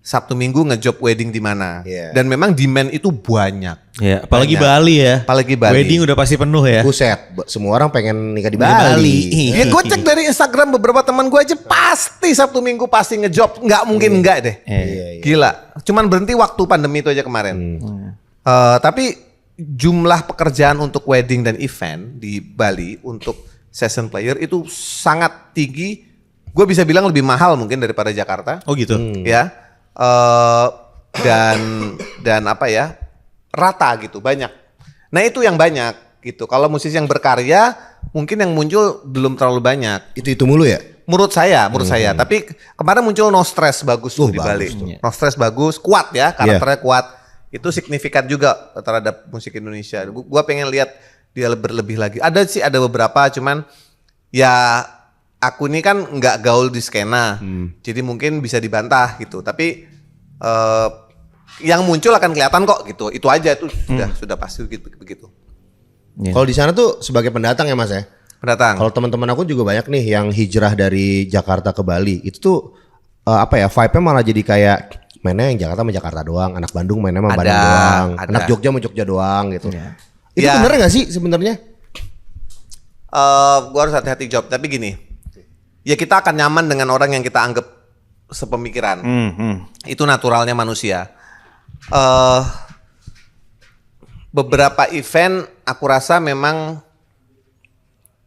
Sabtu Minggu ngejob wedding di mana. Iya. Dan memang demand itu banyak. Ya, apalagi Banyak. Bali ya. Apalagi Bali. Wedding udah pasti penuh ya. Buset, semua orang pengen nikah di Di Bali. Bali. Ya gue cek dari Instagram beberapa teman gue aja pasti Sabtu Minggu pasti ngejob. Nggak mungkin enggak deh. Iya. Gila. Cuman berhenti waktu pandemi itu aja kemarin. Tapi jumlah pekerjaan untuk wedding dan event di Bali untuk session player itu sangat tinggi. Gue bisa bilang lebih mahal mungkin daripada Jakarta. Oh gitu. Ya. Dan apa ya, rata gitu, banyak. Nah itu yang banyak gitu. Kalau musisi yang berkarya mungkin yang muncul belum terlalu banyak. Itu mulu ya? Menurut saya. Tapi kemarin muncul No Stress bagus tuh di Bali. tuh. No Stress bagus, kuat ya, karakternya kuat. Itu signifikan juga terhadap musik Indonesia. Gua pengen lihat dia berlebih lagi. Ada beberapa, cuman ya aku ini kan nggak gaul di skena, jadi mungkin bisa dibantah gitu. Tapi yang muncul akan kelihatan kok gitu. Itu aja itu sudah pasti begitu. Iya. Kalau di sana tuh sebagai pendatang ya Mas ya? Pendatang. Kalau teman-teman aku juga banyak nih yang hijrah dari Jakarta ke Bali. Itu tuh apa ya, vibe-nya malah jadi kayak mainnya yang Jakarta sama Jakarta doang, anak Bandung mainnya sama Bandung doang, anak Jogja sama Jogja doang gitu. Itu Ya. bener gak sih sebenarnya? Gue harus hati-hati jawab, tapi gini, ya kita akan nyaman dengan orang yang kita anggap sepemikiran. Itu naturalnya manusia. Beberapa event aku rasa memang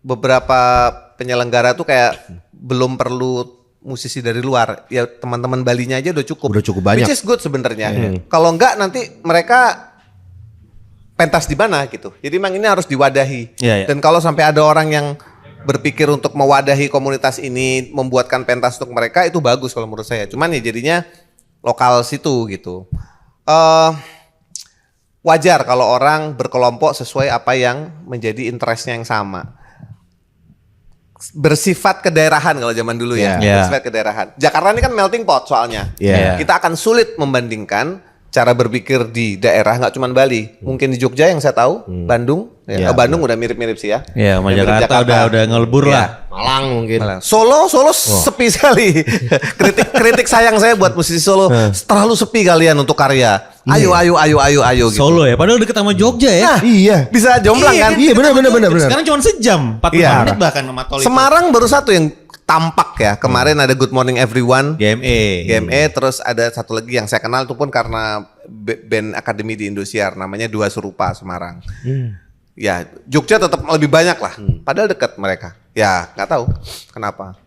beberapa penyelenggara tuh kayak belum perlu musisi dari luar. Ya teman-teman Balinya aja udah cukup. Udah cukup banyak. Which is good sebenarnya. Kalau enggak nanti mereka pentas di mana gitu. Jadi memang ini harus diwadahi. Iya, iya. Dan kalau sampai ada orang yang berpikir untuk mewadahi komunitas ini, membuatkan pentas untuk mereka, itu bagus kalau menurut saya. Cuman ya jadinya lokal situ gitu. Wajar kalau orang berkelompok sesuai apa yang menjadi interestnya yang sama. Bersifat kedaerahan kalau zaman dulu ya. Iya. Bersifat kedaerahan. Jakarta ini kan melting pot soalnya. Iya. Kita akan sulit membandingkan cara berpikir di daerah, nggak cuma Bali. Mungkin di Jogja yang saya tahu, Bandung. Iya, Bandung udah mirip-mirip sih ya. Ya, sama Udah mirip Jakarta udah ngelebur Iya. lah. Malang mungkin. Solo sepi sekali. kritik sayang saya buat musisi Solo. Terlalu sepi kalian untuk karya. Ayo gitu. Solo ya, padahal deket sama Jogja ya. Nah, Iya. bisa jomblang kan? Iya benar. Sekarang cuma sejam, 45 Iya. menit bahkan sama tol itu. Semarang baru satu yang tampak ya. Kemarin ada Good Morning Everyone. GME. Terus ada satu lagi yang saya kenal itu pun karena band akademi di Indosiar, namanya Dua Serupa Semarang. Ya Jogja tetap lebih banyak lah, padahal dekat mereka. Ya nggak tahu kenapa.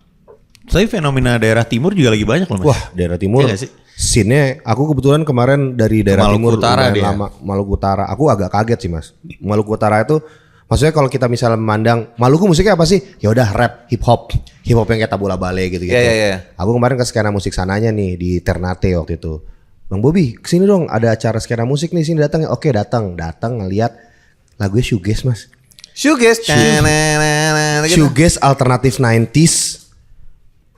Tapi fenomena daerah timur juga lagi banyak loh Mas. Wah, daerah timur. Iya nggak sih? Scene-nya aku kebetulan kemarin dari daerah Maluku timur Utara lumayan dia. lama. Maluku Utara. Aku agak kaget sih Mas. Maluku Utara itu maksudnya kalau kita misalnya memandang Maluku musiknya apa sih? Ya udah rap, hip hop yang kayak Tabula Bale gitu-gitu. Iya. Aku kemarin ke skena musik sananya nih di Ternate waktu itu. Bang Bobby, kesini dong, ada acara skena musik nih, sini datang ya. Oke, datang ngelihat lagunya shoegaze Mas. Shoegaze. Shoegaze alternatif 90s.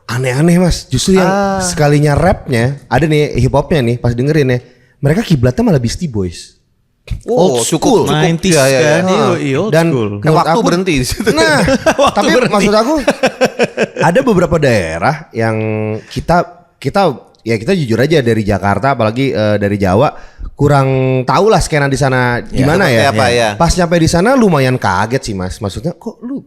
Aneh-aneh Mas. Justru yang sekalinya rapnya, ada nih hip hopnya nih pas dengerin ya. Mereka kiblatnya malah Beastie Boys. Oh, cukup 90s ya, ya, kan. ya. Iya, old Dan school. Kayak waktu berhenti di situ. Nah, tapi maksud aku ada beberapa daerah yang kita jujur aja dari Jakarta apalagi dari Jawa kurang tahu lah skena di sana gimana seperti ya. apa ya. Pas nyampe di sana lumayan kaget sih Mas. Maksudnya kok lu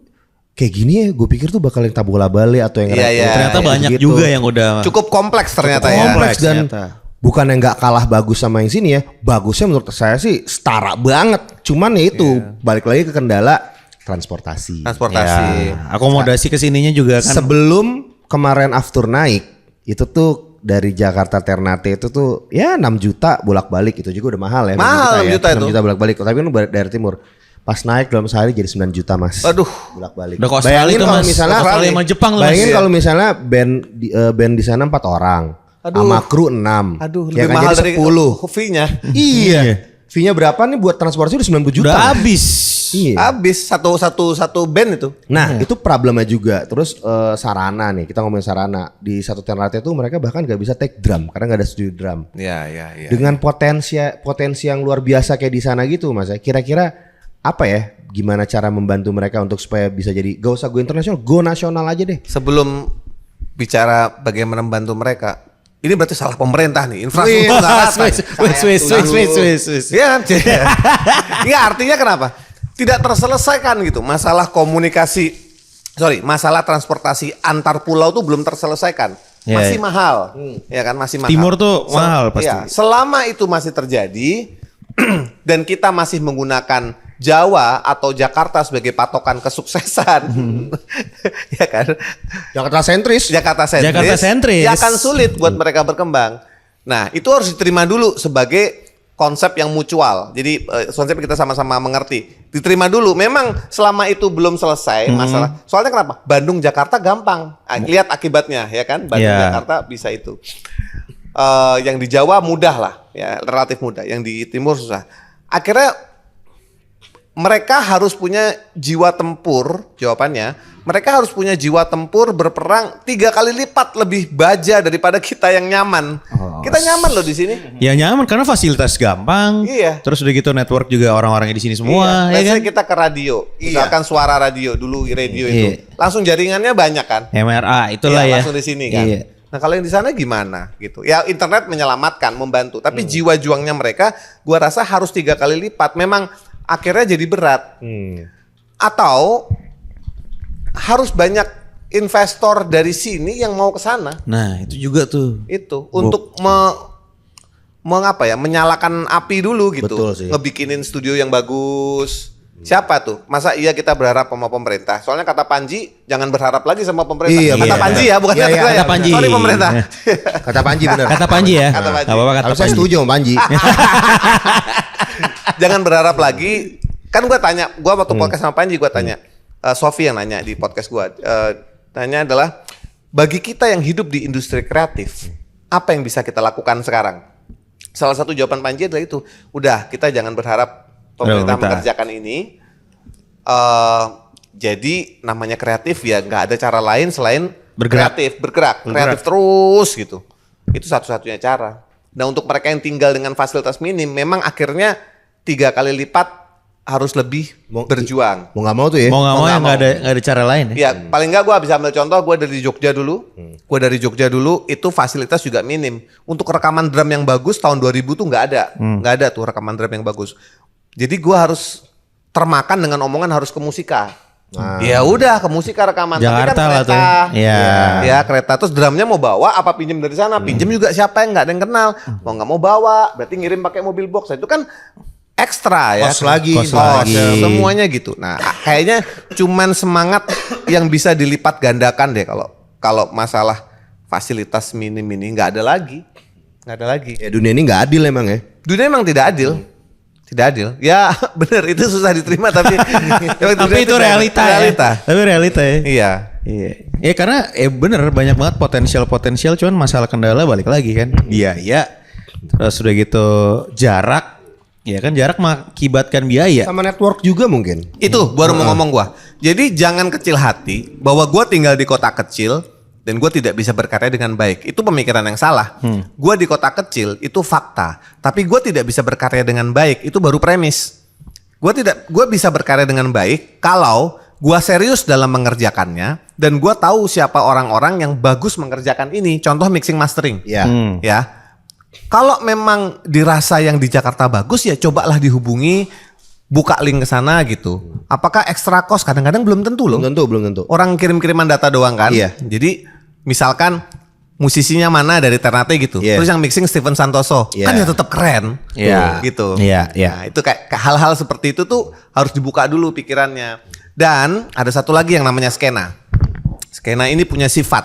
kayak gini ya? Gue pikir tuh bakal yang Tabula Bale atau yang Iya, iya. Ternyata kayak banyak gitu. juga yang udah Cukup kompleks ternyata ya. kompleks dan ternyata. bukan yang nggak kalah bagus sama yang sini ya. Bagusnya menurut saya sih setara banget. Cuman ya itu balik lagi ke kendala transportasi. Transportasi. Ya, akomodasi kesininya juga kan. Sebelum kemarin Aftur naik, itu tuh dari Jakarta Ternate itu tuh ya 6 juta bolak-balik, itu juga udah mahal ya. Mahal, 6 juta 6 itu. juta bolak-balik. Tapi kan daerah timur. Pas naik dalam sehari jadi 9 juta Mas. Aduh. Bolak-balik. Udah ke Australia Bayangin tuh, kalau Mas. misalnya Australia sama Jepang loh, Mas. bayangin Ya. kalau misalnya band di sana 4 orang. Aduh. Sama kru 6. Aduh, Ya lebih kan, mahal jadi dari 10. fee-nya. Iya. Fee-nya berapa nih buat transportasi udah 90 juta. Udah habis. Iya. Habis satu band itu. Nah itu problemnya juga. Terus sarana nih, kita ngomongin sarana. Di satu Ternate tuh mereka bahkan gak bisa take drum karena gak ada studio drum. Iya. Dengan potensi yang luar biasa kayak di sana gitu Mas. Kira-kira apa ya? Gimana cara membantu mereka untuk supaya bisa jadi gak usah go internasional, go nasional aja deh. Sebelum bicara bagaimana membantu mereka, ini berarti salah pemerintah nih, infrastruktur nggak rata. Iya kan? Iya, artinya kenapa? Tidak terselesaikan gitu masalah masalah transportasi antar pulau tuh belum terselesaikan. Masih mahal. Ya kan, masih mahal. Timur tuh mahal pasti. Ya, selama itu masih terjadi dan kita masih menggunakan Jawa atau Jakarta sebagai patokan kesuksesan, ya kan? Jakarta sentris. Ya akan sulit buat mereka berkembang. Nah, itu harus diterima dulu sebagai konsep yang mutual. Jadi konsep kita sama-sama mengerti. Diterima dulu. Memang selama itu belum selesai masalah. Soalnya kenapa? Bandung Jakarta gampang. Lihat akibatnya, ya kan? Bandung Jakarta bisa itu. Yang di Jawa mudah lah, ya relatif mudah. Yang di Timur susah. Akhirnya mereka harus punya jiwa tempur, jawabannya. Mereka harus punya jiwa tempur berperang 3 kali lipat lebih baja daripada kita yang nyaman. Kita nyaman loh di sini. Ya nyaman karena fasilitas gampang. Iya. Terus udah gitu network juga orang-orangnya di sini semua. Iya. Ya kan? Kita ke radio, misalkan suara radio dulu radio itu, langsung jaringannya banyak kan. MRA itulah ya. Langsung di sini kan. Iya. Nah kalau yang di sana gimana gitu? Ya internet menyelamatkan, membantu. Tapi jiwa juangnya mereka, gua rasa harus 3 kali lipat. Memang akhirnya jadi berat. Atau harus banyak investor dari sini yang mau ke sana. Nah, itu juga tuh. Itu untuk menyalakan api dulu gitu. Betul sih. Ngebikinin studio yang bagus. Siapa tuh? Masa iya kita berharap sama pemerintah? Soalnya kata Panji, jangan berharap lagi sama pemerintah. Iya, kata Panji ya, bukan kata saya. Kata Panji. Sorry pemerintah. Kata Panji bener. Kata Panji ya. Kata Panji. Gak apa-apa kata Kalau saya Panji. setuju sama Panji. Jangan berharap lagi. Kan gue tanya, gue waktu podcast sama Panji gue tanya, Sofi yang nanya di podcast gue, tanya adalah bagi kita yang hidup di industri kreatif, apa yang bisa kita lakukan sekarang? Salah satu jawaban Panji adalah itu, udah kita jangan berharap pemerintah mengerjakan ini. Jadi namanya kreatif ya nggak ada cara lain selain bergerak kreatif terus gitu. Itu satu-satunya cara. Nah untuk mereka yang tinggal dengan fasilitas minim, memang akhirnya 3 kali lipat harus lebih berjuang. Mau nggak mau tuh ya. Mau nggak mau ya nggak ada cara lain ya. Ya paling nggak gue bisa ambil contoh, gue dari Jogja dulu. Gue dari Jogja dulu itu fasilitas juga minim. Untuk rekaman drum yang bagus tahun 2000 tuh nggak ada. Nggak ada tuh rekaman drum yang bagus. Jadi gue harus termakan dengan omongan harus ke musika. Ya udah ke musika rekaman. Jakarta tapi kan lah kereta. tuh. Ya kereta. Terus drumnya mau bawa apa pinjem dari sana? Pinjem juga siapa yang nggak ada yang kenal. Mau nggak mau bawa, berarti ngirim pakai mobil box. Itu kan ekstra ya. Kos lagi. Semuanya gitu. Nah kayaknya cuman semangat yang bisa dilipat gandakan deh kalau masalah fasilitas minim ini nggak ada lagi. Ya dunia ini nggak adil emang ya. Dunia emang tidak adil. Tidak adil. Ya benar itu susah diterima tapi tapi itu realita. Tapi realita ya. Iya. Ya karena bener banyak banget potensial cuman masalah kendala balik lagi kan. Biaya. Terus udah gitu jarak. Ya kan jarak mengakibatkan biaya. Sama network juga mungkin. Itu baru mau ngomong gua. Jadi jangan kecil hati bahwa gua tinggal di kota kecil dan gue tidak bisa berkarya dengan baik. Itu pemikiran yang salah. Gue di kota kecil itu fakta. Tapi gue tidak bisa berkarya dengan baik. Itu baru premis. Gue bisa berkarya dengan baik kalau gue serius dalam mengerjakannya dan gue tahu siapa orang-orang yang bagus mengerjakan ini. Contoh mixing mastering. Ya. Ya. Kalau memang dirasa yang di Jakarta bagus ya cobalah dihubungi, buka link ke sana gitu. Apakah extra cost? Kadang-kadang belum tentu loh. Belum tentu. Orang kirim-kiriman data doang kan. Iya. Jadi misalkan musisinya mana dari Ternate gitu. Terus yang mixing Steven Santoso. Kan ya tetap keren. Gitu. Nah, itu kayak hal-hal seperti itu tuh harus dibuka dulu pikirannya. Dan ada satu lagi yang namanya skena. Skena ini punya sifat.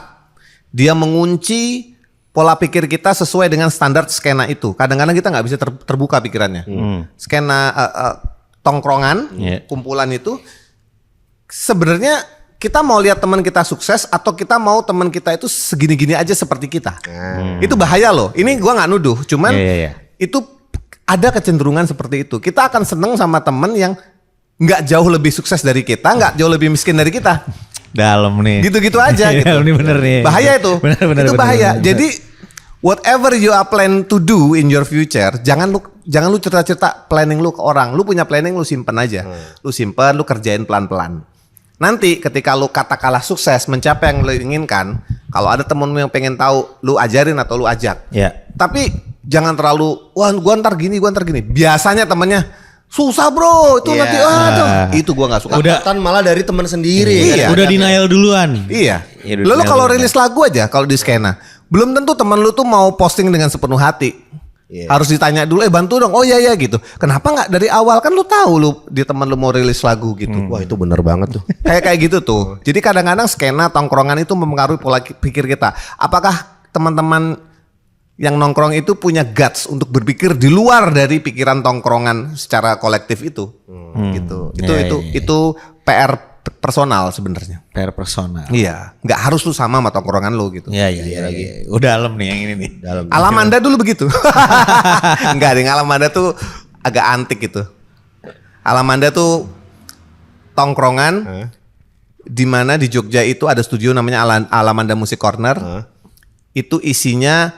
Dia mengunci pola pikir kita sesuai dengan standar skena itu. Kadang-kadang kita nggak bisa terbuka pikirannya. Skena tongkrongan, kumpulan itu sebenarnya kita mau lihat teman kita sukses atau kita mau teman kita itu segini-gini aja seperti kita. Itu bahaya loh. Ini gua nggak nuduh, cuman itu ada kecenderungan seperti itu. Kita akan seneng sama teman yang nggak jauh lebih sukses dari kita, nggak jauh lebih miskin dari kita. Dalam nih. Gitu-gitu aja gitu. Ini bener nih. Bahaya itu. Itu bahaya. Bener. Jadi whatever you are plan to do in your future, jangan lu cerita-cerita planning lu ke orang. Lu punya planning, lu simpen aja. Lu simpen, lu kerjain pelan-pelan. Nanti ketika lu katakanlah sukses mencapai yang lu inginkan, Kalau ada temenmu yang pengen tahu, lu ajarin atau lu ajak. Ya. Tapi jangan terlalu, wah gua ntar gini. Biasanya temennya, susah bro, itu nanti itu gua nggak suka. Udah malah dari teman sendiri. Iya. Udah denial duluan. Iya. Ya, Lalu kalau rilis lagu aja, kalau di skena, belum tentu teman lu tuh mau posting dengan sepenuh hati. Iya. Harus ditanya dulu, bantu dong. Oh iya gitu. Kenapa nggak dari awal, kan lu tahu lu di teman lu mau rilis lagu gitu. Wah itu bener banget tuh. Kayak gitu tuh. Jadi kadang-kadang skena tongkrongan itu mempengaruhi pola pikir kita. Apakah teman-teman yang nongkrong itu punya guts untuk berpikir di luar dari pikiran tongkrongan secara kolektif itu? Gitu. Itu PR personal sebenarnya. PR personal. Iya, nggak harus lu sama tongkrongan lu gitu. Iya. Udah dalam nih yang ini nih. Dalam. Alamanda dulu begitu. Enggak, deh, Alamanda tuh agak antik gitu. Alamanda tuh tongkrongan di mana di Jogja itu ada studio namanya Alamanda Music Corner. Itu isinya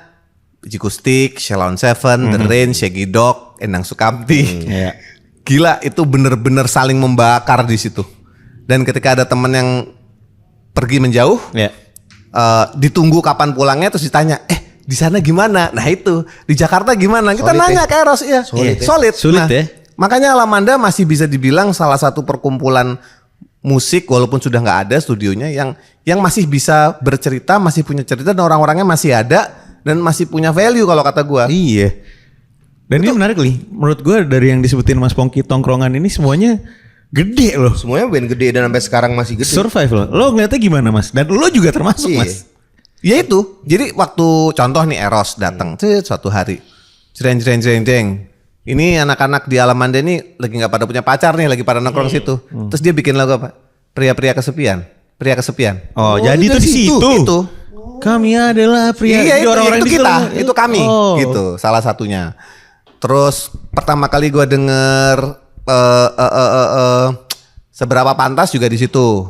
Jikustik, Shalon Seven, The Rain, Shaggy Dog, Endang Sukamti. Iya. Gila, itu bener-bener saling membakar di situ. Dan ketika ada temen yang pergi menjauh, ditunggu kapan pulangnya, terus ditanya, di sana gimana? Nah itu di Jakarta gimana? Kita nanya ke Eros, iya. Solid. Sulit ya. Makanya Alamanda masih bisa dibilang salah satu perkumpulan musik walaupun sudah nggak ada studionya yang masih bisa bercerita, masih punya cerita dan orang-orangnya masih ada dan masih punya value kalau kata gua. Iya. Dan ini menarik nih. Menurut gue dari yang disebutin Mas Pongki tongkrongan ini semuanya gede loh. Semuanya band gede dan sampai sekarang masih gede. Survive loh. Lo ngeliatnya gimana Mas? Dan lo juga termasuk Mas. Ya itu. Jadi waktu contoh nih Eros datang suatu hari. Jreng. Ini anak-anak di Alamanda ini lagi nggak pada punya pacar nih, lagi pada nongkrong situ. Terus dia bikin lagu apa? Pria-pria kesepian. Oh, jadi itu di situ. Itu. Kami adalah pria. Iya, orang-orang itu kita. Itu kami. Gitu. Salah satunya. Terus pertama kali gue denger Seberapa Pantas juga di situ.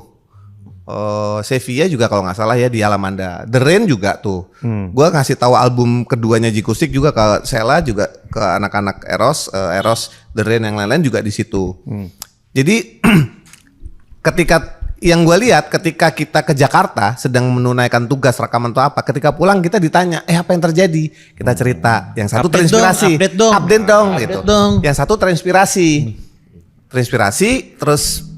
Sevilla juga kalau nggak salah ya di Alamanda. The Rain juga tuh. Gua ngasih tahu album keduanya Jikustik juga ke Sela, juga ke anak-anak Eros, The Rain yang lain-lain juga di situ. Jadi ketika yang gue lihat ketika kita ke Jakarta sedang menunaikan tugas rekaman atau apa, ketika pulang kita ditanya, apa yang terjadi? Kita cerita. Yang satu terinspirasi. Update dong. Yang satu terinspirasi, terus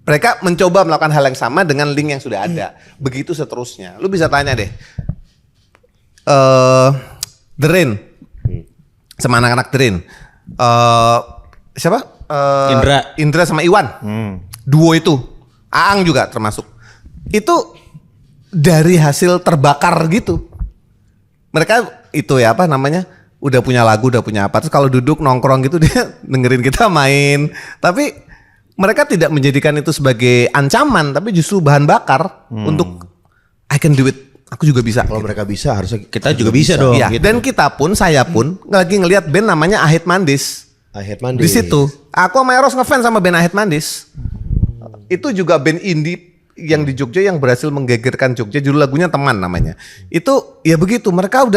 mereka mencoba melakukan hal yang sama dengan link yang sudah ada. Begitu seterusnya. Lu bisa tanya deh. The Rain. Sama anak-anak The Rain. Siapa? Indra sama Iwan. Duo itu. Aang juga termasuk. Itu dari hasil terbakar gitu. Mereka itu ya apa namanya? Udah punya lagu, udah punya apa. Terus kalau duduk nongkrong gitu dia dengerin kita main. Tapi mereka tidak menjadikan itu sebagai ancaman, tapi justru bahan bakar untuk I can do it. Aku juga bisa. Kalau mereka bisa, harusnya kita juga bisa dong. Ya, gitu. Dan kita pun, saya pun lagi ngelihat band namanya Ahit Mandis. Di situ, aku sama Eros ngefans sama band Ahit Mandis. Itu juga band indie yang di Jogja yang berhasil menggegerkan Jogja. Judul lagunya Teman namanya. Itu ya begitu. Mereka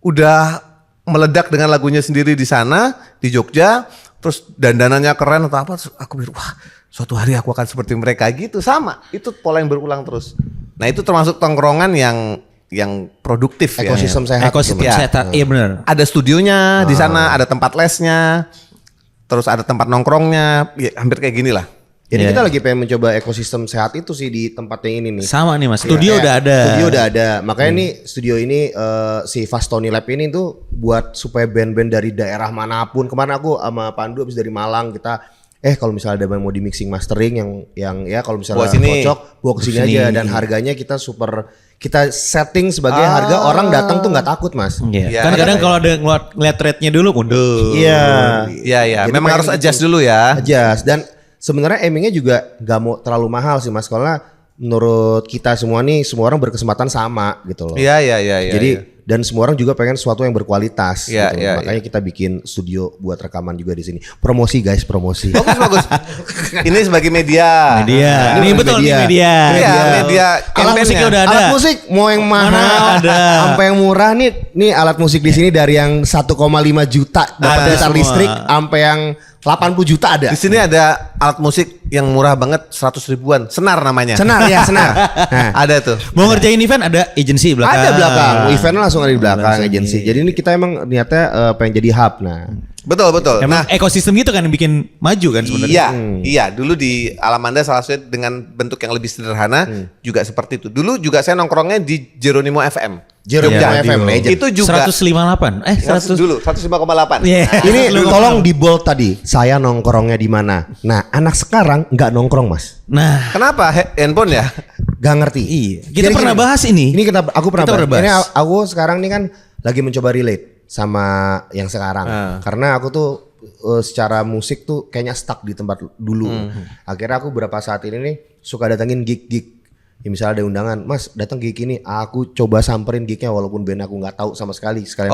udah meledak dengan lagunya sendiri di sana di Jogja. Terus dandanannya keren atau apa. Terus aku bilang, wah suatu hari aku akan seperti mereka gitu. Sama. Itu pola yang berulang terus. Nah itu termasuk tongkrongan yang produktif. Ekosistem ya. sehat. Ekosistem sehat. Iya benar. Ada studionya di sana, ada tempat lesnya. Terus ada tempat nongkrongnya. Ya, hampir kayak gini lah. Jadi kita lagi pengen mencoba ekosistem sehat itu sih di tempatnya ini nih. Sama nih Mas, studio udah ada. Studio udah ada. Makanya nih studio ini si Fastoni Lab ini tuh buat supaya band-band dari daerah manapun. Kemarin aku sama Pandu habis dari Malang, kita kalau misalnya ada yang mau di mixing mastering yang ya kalau misalnya cocok bawa ke sini aja, dan harganya kita setting sebagai harga orang datang tuh nggak takut Mas. Kan kadang kalau ada ngeliat rate-nya dulu mundur. Iya. Memang harus adjust dulu ya. Adjust. Dan sebenarnya aimingnya juga nggak mau terlalu mahal sih Mas, karena menurut kita semua nih semua orang berkesempatan sama gitu loh. Iya. Jadi dan semua orang juga pengen sesuatu yang berkualitas. Iya, gitu. iya, Makanya kita bikin studio buat rekaman juga di sini. Promosi guys, promosi. Bagus. Ini sebagai media. Ini betul media. Iya, media. Alat musiknya udah ada. Alat musik mau yang mahal ada. sampai yang murah nih alat musik di sini dari yang 1,5 juta dapat gitar listrik sampai yang 80 juta ada. Di sini ada alat musik yang murah banget 100 ribuan. Senar namanya. Senar ya, senar. Nah, Ada tuh. Mau ngerjain event ada agensi belakang. ada belakang. Event langsung ada di belakang agensi. Jadi ini kita emang niatnya pengen jadi hub. Nah, Betul. Emang ekosistem gitu kan yang bikin maju kan sebenarnya. Iya, iya. Dulu di Alamanda salah satunya dengan bentuk yang lebih sederhana juga seperti itu. Dulu juga saya nongkrongnya di Jeronimo FM. Jeronimo Ya, FM legend. Itu juga 158. 100 dulu 105,8. Iya. Ini tolong di bold tadi. Saya nongkrongnya di mana? Nah, anak sekarang nggak nongkrong, Mas. Nah, Kenapa handphone ya? Gak ngerti. Iya. Kita Jadi pernah gini, bahas ini. Ini aku pernah Kita bahas. pernah Ini bahas. aku sekarang ini kan lagi mencoba relate sama yang sekarang. Karena aku tuh secara musik tuh kayaknya stuck di tempat dulu. Akhirnya aku beberapa saat ini nih suka datengin gig-gig. Ya misalnya ada undangan, Mas datang gig ini, aku coba samperin gignya walaupun band aku nggak tahu sama sekali. Sekalian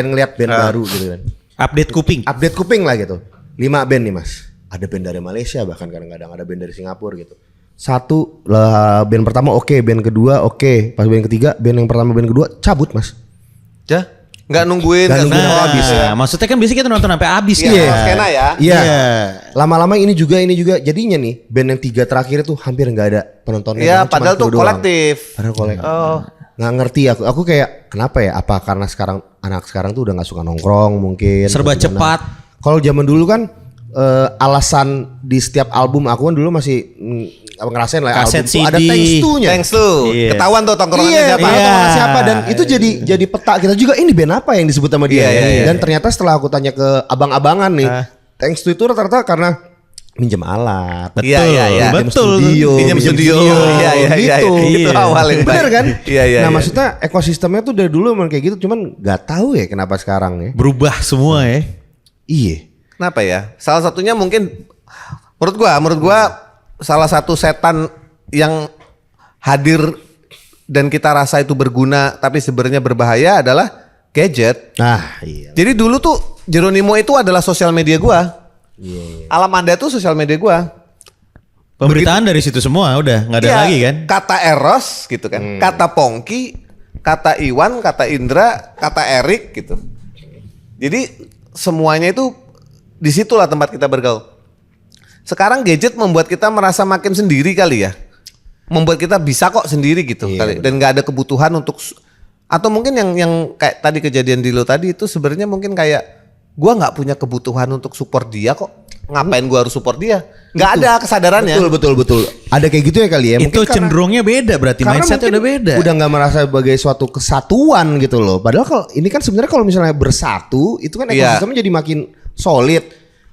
ngeliat band baru gitu kan. Update kuping. Update kuping lah gitu. 5 band nih Mas. Ada band dari Malaysia, bahkan kadang-kadang ada band dari Singapura gitu. Satu lah, band pertama oke, band kedua oke, pas band ketiga, band yang pertama band kedua cabut Mas. Ya, nggak nungguin, Nggak nggak nungguin semua habis. ya. Maksudnya kan biasanya kita nonton sampai habis Iya, kan. skena ya. Iya. Iya. Lama-lama ini juga jadinya nih band yang 3 terakhir itu hampir nggak ada penontonnya. Iya, Bahkan cuma padahal tuh itu doang. kolektif. Padahal kolektif. Oh. Nggak ngerti aku kayak kenapa ya? Apa karena sekarang anak sekarang tuh udah nggak suka nongkrong mungkin. Serba atau gimana. cepat. Kalau zaman dulu kan alasan di setiap album aku kan dulu masih ngerasain lah Kaset album tuh ada CD. thanks to-nya. Thanks tuh. Iya. Ketahuan tuh tongkrongannya Iya, siapa. iya. Siapa dan itu jadi peta kita juga ini band apa yang disebut sama dia. Iya. Dan ternyata setelah aku tanya ke abang-abangan nih, thanks to itu rata-rata karena minjem alat. Iya, iya, iya. Minjem Betul. studio, Pinjam studio. Iya, iya, iya. gitu. Itu awal yang Bener baik. kan? Iya, iya. Nah, iya. maksudnya ekosistemnya tuh dari dulu emang kayak gitu, cuman nggak tahu ya kenapa sekarang ya. Berubah semua ya. Iya. Kenapa ya? Salah satunya mungkin menurut gua salah satu setan yang hadir dan kita rasa itu berguna tapi sebenarnya berbahaya adalah gadget. Nah, iya. Jadi dulu tuh Jeronimo itu adalah sosial media gua. Alamanda tuh sosial media gua. Pemberitaan dari situ semua udah nggak ada Iya, lagi kan. Kata Eros gitu kan. Kata Pongki, kata Iwan, kata Indra, kata Erik gitu. Jadi semuanya itu disitulah tempat kita bergaul. Sekarang gadget membuat kita merasa makin sendiri kali ya. Membuat kita bisa kok sendiri gitu kali. Dan nggak ada kebutuhan untuk atau mungkin yang kayak tadi kejadian di lo tadi itu sebenarnya mungkin kayak gua nggak punya kebutuhan untuk support dia kok. Ngapain gua harus support dia? Nggak ada kesadarannya. Betul. Ada kayak gitu ya kali ya. Itu karena- cenderungnya beda berarti karena mindsetnya mungkin udah beda. Udah nggak merasa sebagai suatu kesatuan gitu loh. Padahal kalau ini kan sebenarnya kalau misalnya bersatu itu kan Iya. ekosistemnya jadi makin solid.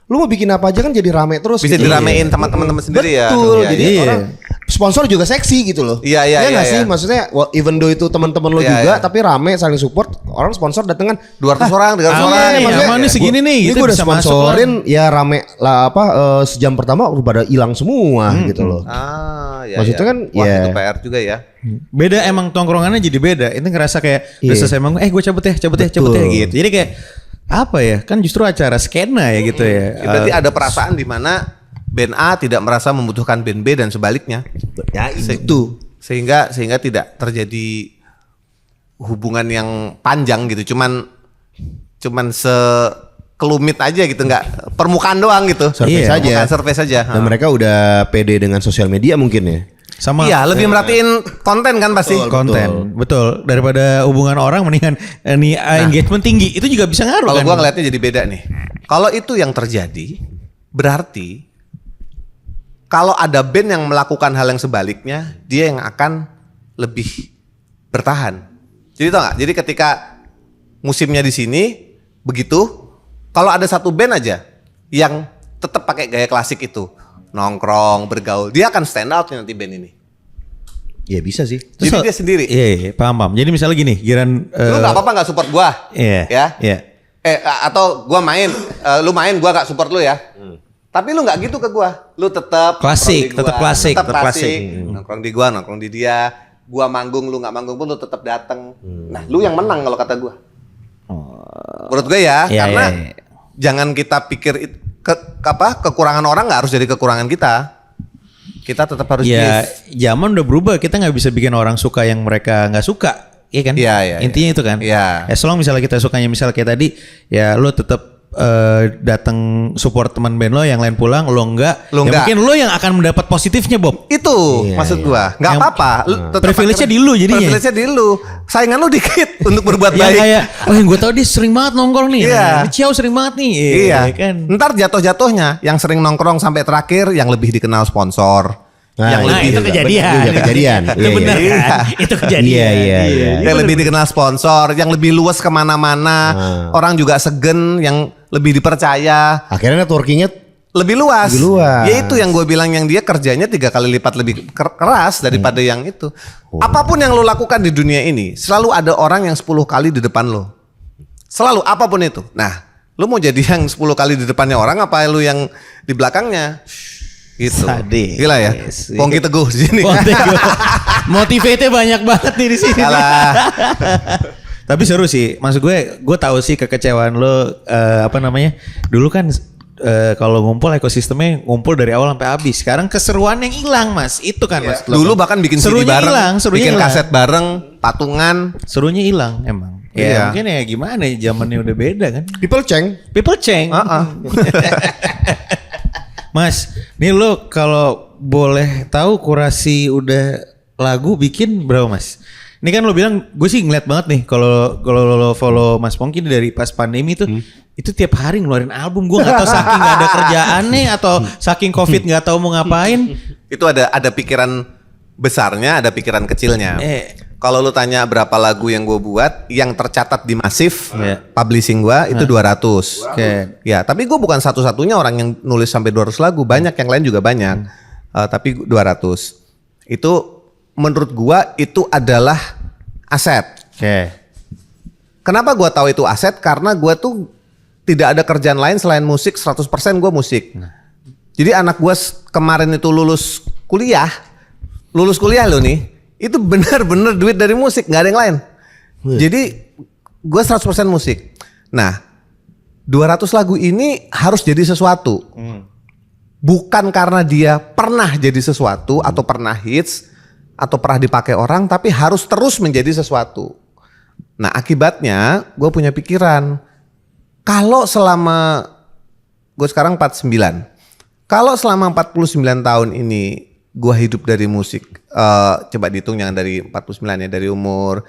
Lu mau bikin apa aja kan jadi rame terus. Bisa gitu. diramein sama teman-teman sendiri ya. Betul. Iya, Jadi iya. orang sponsor juga seksi gitu loh. Iya, iya, nggak iya, sih? iya. Maksudnya even though itu teman-teman lo Iya, juga iya. tapi rame saling support, orang sponsor datang kan 200 orang, 300 orang. iya, maksudnya aman nih segini nih, Ini gitu gue udah bisa masuk sponsorin ya rame lah sejam pertama udah pada hilang semua gitu loh. Ah, ya, Maksudnya ya. kan, Wah, ya. itu PR juga ya. Beda emang tongkrongannya jadi beda. Itu ngerasa kayak udah Iya. selesai manggung, gue cabut ya gitu. Jadi kayak apa ya? Kan justru acara skena ya gitu ya. Berarti ada perasaan di mana band A tidak merasa membutuhkan band B dan sebaliknya. Ya itu. Sehingga tidak terjadi hubungan yang panjang gitu. Cuman sekelumit aja gitu, nggak permukaan doang gitu. Survei Iya, saja. Permukaan survei saja. Dan mereka udah pede dengan sosial media mungkin ya. Sama Iya, lebih merhatiin konten kan pasti. konten. Betul. Daripada hubungan orang mendingan engagement tinggi. Itu juga bisa ngaruh Kalau kan. gua ngeliatnya jadi beda nih. Kalau itu yang terjadi, berarti kalau ada band yang melakukan hal yang sebaliknya, dia yang akan lebih bertahan. Jadi tau gak? Jadi ketika musimnya di sini begitu, kalau ada satu band aja yang tetap pakai gaya klasik itu, nongkrong, bergaul, dia akan stand out nanti band ini. Ya bisa sih. Jadi dia sendiri. Iya, paham. Jadi misalnya gini, giran Lu nggak apa-apa nggak support gua, Iya. ya? Iya. Atau gua main, lu main, gua gak support lu ya. Tapi lu nggak gitu ke gua, lu tetap Klasik, tetap klasik, tetap tetap klasik. klasik. Nongkrong di gua, nongkrong di dia. Gua manggung, lu nggak manggung pun lu tetap datang. Nah, lu yang menang kalau kata gua. Menurut gue ya, Iya, karena iya. jangan kita pikir kekurangan orang nggak harus jadi kekurangan kita. Kita tetap harus Ya, give. zaman udah berubah. Kita nggak bisa bikin orang suka yang mereka nggak suka, iya kan? Iya, iya, Intinya itu kan. Iya. Ya, selama misalnya kita sukanya misalnya kayak tadi, ya lo tetap datang support teman band lo, yang lain pulang, lo enggak. Lo ya enggak. mungkin lo yang akan mendapat positifnya, Bob. Itu maksud gua. Nggak Yang- apa-apa. Privilege-nya di lu jadinya. Privilege-nya di lu. Saingan lu dikit untuk berbuat Ya baik. kayak, gue tahu dia sering banget nongkrong nih. Iya. Ini Ciao sering banget nih. Iya. Kan. Ntar jatuh-jatuhnya yang sering nongkrong sampai terakhir yang lebih dikenal sponsor. yang Nah, lebih itu kejadian. Juga kejadian. Itu benar iya. kan? Itu kejadian. Iya. yang lebih dikenal sponsor, yang lebih luas kemana-mana, orang juga segen, yang lebih dipercaya, Akhirnya networkingnya lebih luas. Lebih luas. Ya itu yang gue bilang, yang dia kerjanya 3 kali lipat lebih keras daripada yang itu. Apapun yang lo lakukan di dunia ini, selalu ada orang yang 10 kali di depan lo. Selalu, apapun itu. Nah, lo mau jadi yang 10 kali di depannya orang, apa lo yang di belakangnya? Gitu. Sadis. Gila ya. Pongki Teguh di sini. Motivate banyak banget nih di sini. Alah. Tapi seru sih. Maksud gue tahu sih kekecewaan lo dulu kan kalau ngumpul ekosistemnya ngumpul dari awal sampai habis. Sekarang keseruan yang hilang, Mas. Itu kan Mas. Dulu bahkan bikin CD Serunya bareng, hilang, serunya bikin hilang. kaset bareng, patungan. Serunya hilang emang. Ya Iya. mungkin ya gimana ya, zamannya udah beda kan. people change. People change. Mas, nih lo kalau boleh tahu kurasi udah lagu bikin berapa, Mas? Ini kan lo bilang, gue sih ngeliat banget nih kalau lo follow Mas Pongki dari pas pandemi tuh, itu tiap hari ngeluarin album. Gue nggak tahu saking nggak ada kerjaannya atau saking COVID nggak tahu mau ngapain. Itu ada pikiran besarnya, ada pikiran kecilnya. Kalau lu tanya berapa lagu yang gue buat, yang tercatat di Masif, publishing gue itu 200. Oke. Ya, tapi gue bukan satu-satunya orang yang nulis sampai 200 lagu. Banyak yang lain juga banyak. Tapi 200. Itu menurut gue itu adalah aset. Oke. Kenapa gue tahu itu aset? Karena gue tuh tidak ada kerjaan lain selain musik. 100% gue musik. Jadi anak gue kemarin itu lulus kuliah lo nih. Itu benar-benar duit dari musik, nggak ada yang lain. Jadi gue 100% musik. Nah, 200 lagu ini harus jadi sesuatu. Bukan karena dia pernah jadi sesuatu atau pernah hits atau pernah dipakai orang, tapi harus terus menjadi sesuatu. Nah, akibatnya gue punya pikiran, kalau selama gue sekarang 49, kalau selama 49 tahun ini gue hidup dari musik, coba dihitung jangan dari 49 ya, dari umur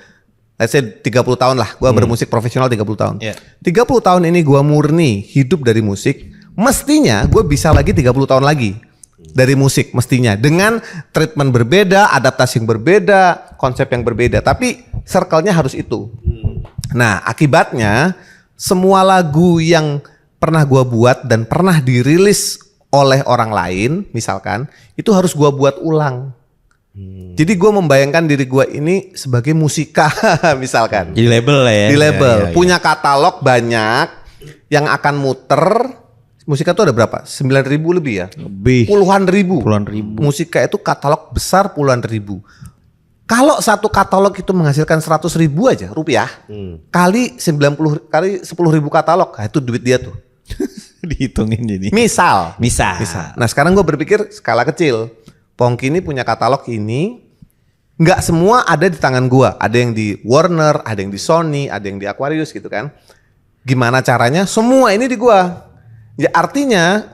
let's say 30 tahun lah gue bermusik profesional 30 tahun. 30 tahun ini gue murni hidup dari musik, mestinya gue bisa lagi 30 tahun lagi dari musik, mestinya dengan treatment berbeda, adaptasi yang berbeda, konsep yang berbeda, tapi circle-nya harus itu. Nah, akibatnya semua lagu yang pernah gue buat dan pernah dirilis oleh orang lain, misalkan, itu harus gue buat ulang. Jadi gue membayangkan diri gue ini sebagai musika, misalkan. Jadi label lah ya. Di label, punya katalog banyak yang akan muter. Musika itu ada berapa? 9.000 lebih ya? Lebih. Puluhan ribu. Musika itu katalog besar puluhan ribu. Kalau satu katalog itu menghasilkan 100.000 aja rupiah, kali 90 kali 10.000 katalog, nah itu duit dia tuh. Dihitungin jadi. Misal. Nah sekarang gue berpikir skala kecil. Pongki ini punya katalog ini, nggak semua ada di tangan gue. Ada yang di Warner, ada yang di Sony, ada yang di Aquarius gitu kan. Gimana caranya? Semua ini di gue. Ya artinya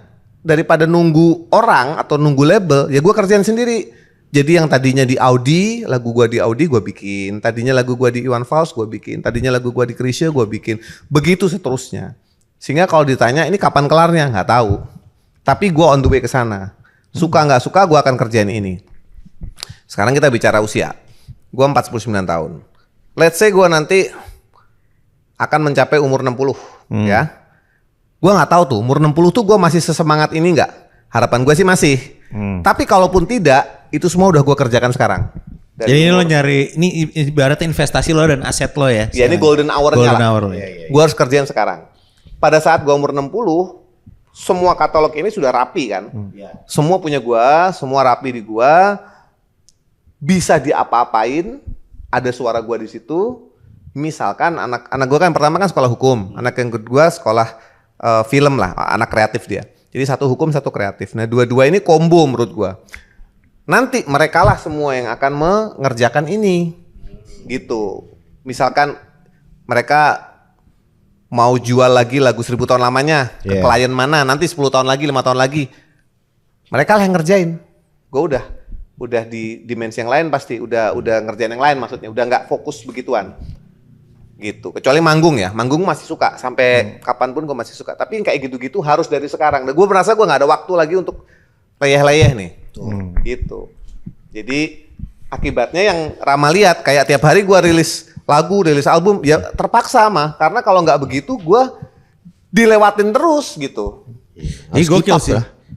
daripada nunggu orang atau nunggu label, ya gue kerjain sendiri. Jadi yang tadinya di Audi, lagu gue di Audi gue bikin. Tadinya lagu gue di Iwan Fals gue bikin. Tadinya lagu gue di Chrisye gue bikin. Begitu seterusnya. Sehingga kalau ditanya ini kapan kelarnya, nggak tahu. Tapi gue on the way ke sana. Suka nggak suka gue akan kerjain ini. Sekarang kita bicara usia. Gue 49 tahun. Let's say gue nanti akan mencapai umur 60 ya. Gue nggak tahu tuh umur 60 tuh gue masih sesemangat ini nggak. Harapan gue sih masih. Tapi kalaupun tidak, itu semua udah gue kerjakan sekarang. Jadi ini lo nyari, ini ibaratnya investasi lo dan aset lo ya. Ya ini golden hour-nya Golden lah. hour lo. Gue harus kerjain sekarang. Pada saat gue umur 60, semua katalog ini sudah rapi kan. Semua punya gue, semua rapi di gue. Bisa diapa-apain, ada suara gue di situ. Misalkan anak gue kan pertama kan sekolah hukum, anak yang kedua sekolah film lah, anak kreatif dia. Jadi satu hukum satu kreatif. Nah dua-dua ini kombo menurut gue. Nanti mereka lah semua yang akan mengerjakan ini, gitu. Misalkan mereka mau jual lagi lagu 1000 tahun lamanya ke klien mana, nanti 10 tahun lagi, 5 tahun lagi. Mereka lah yang ngerjain. Gue udah di dimensi yang lain pasti, udah ngerjain yang lain maksudnya, udah nggak fokus begituan. Gitu. Kecuali manggung ya, manggung masih suka sampai kapanpun gue masih suka. Tapi kayak gitu-gitu harus dari sekarang. Dan gue merasa gue nggak ada waktu lagi untuk leyeh-leyeh nih. Gitu. Jadi akibatnya yang Rama lihat kayak tiap hari gue rilis lagu, rilis album, ya terpaksa mah. Karena kalau nggak begitu gue dilewatin terus gitu. Ini gokil sih.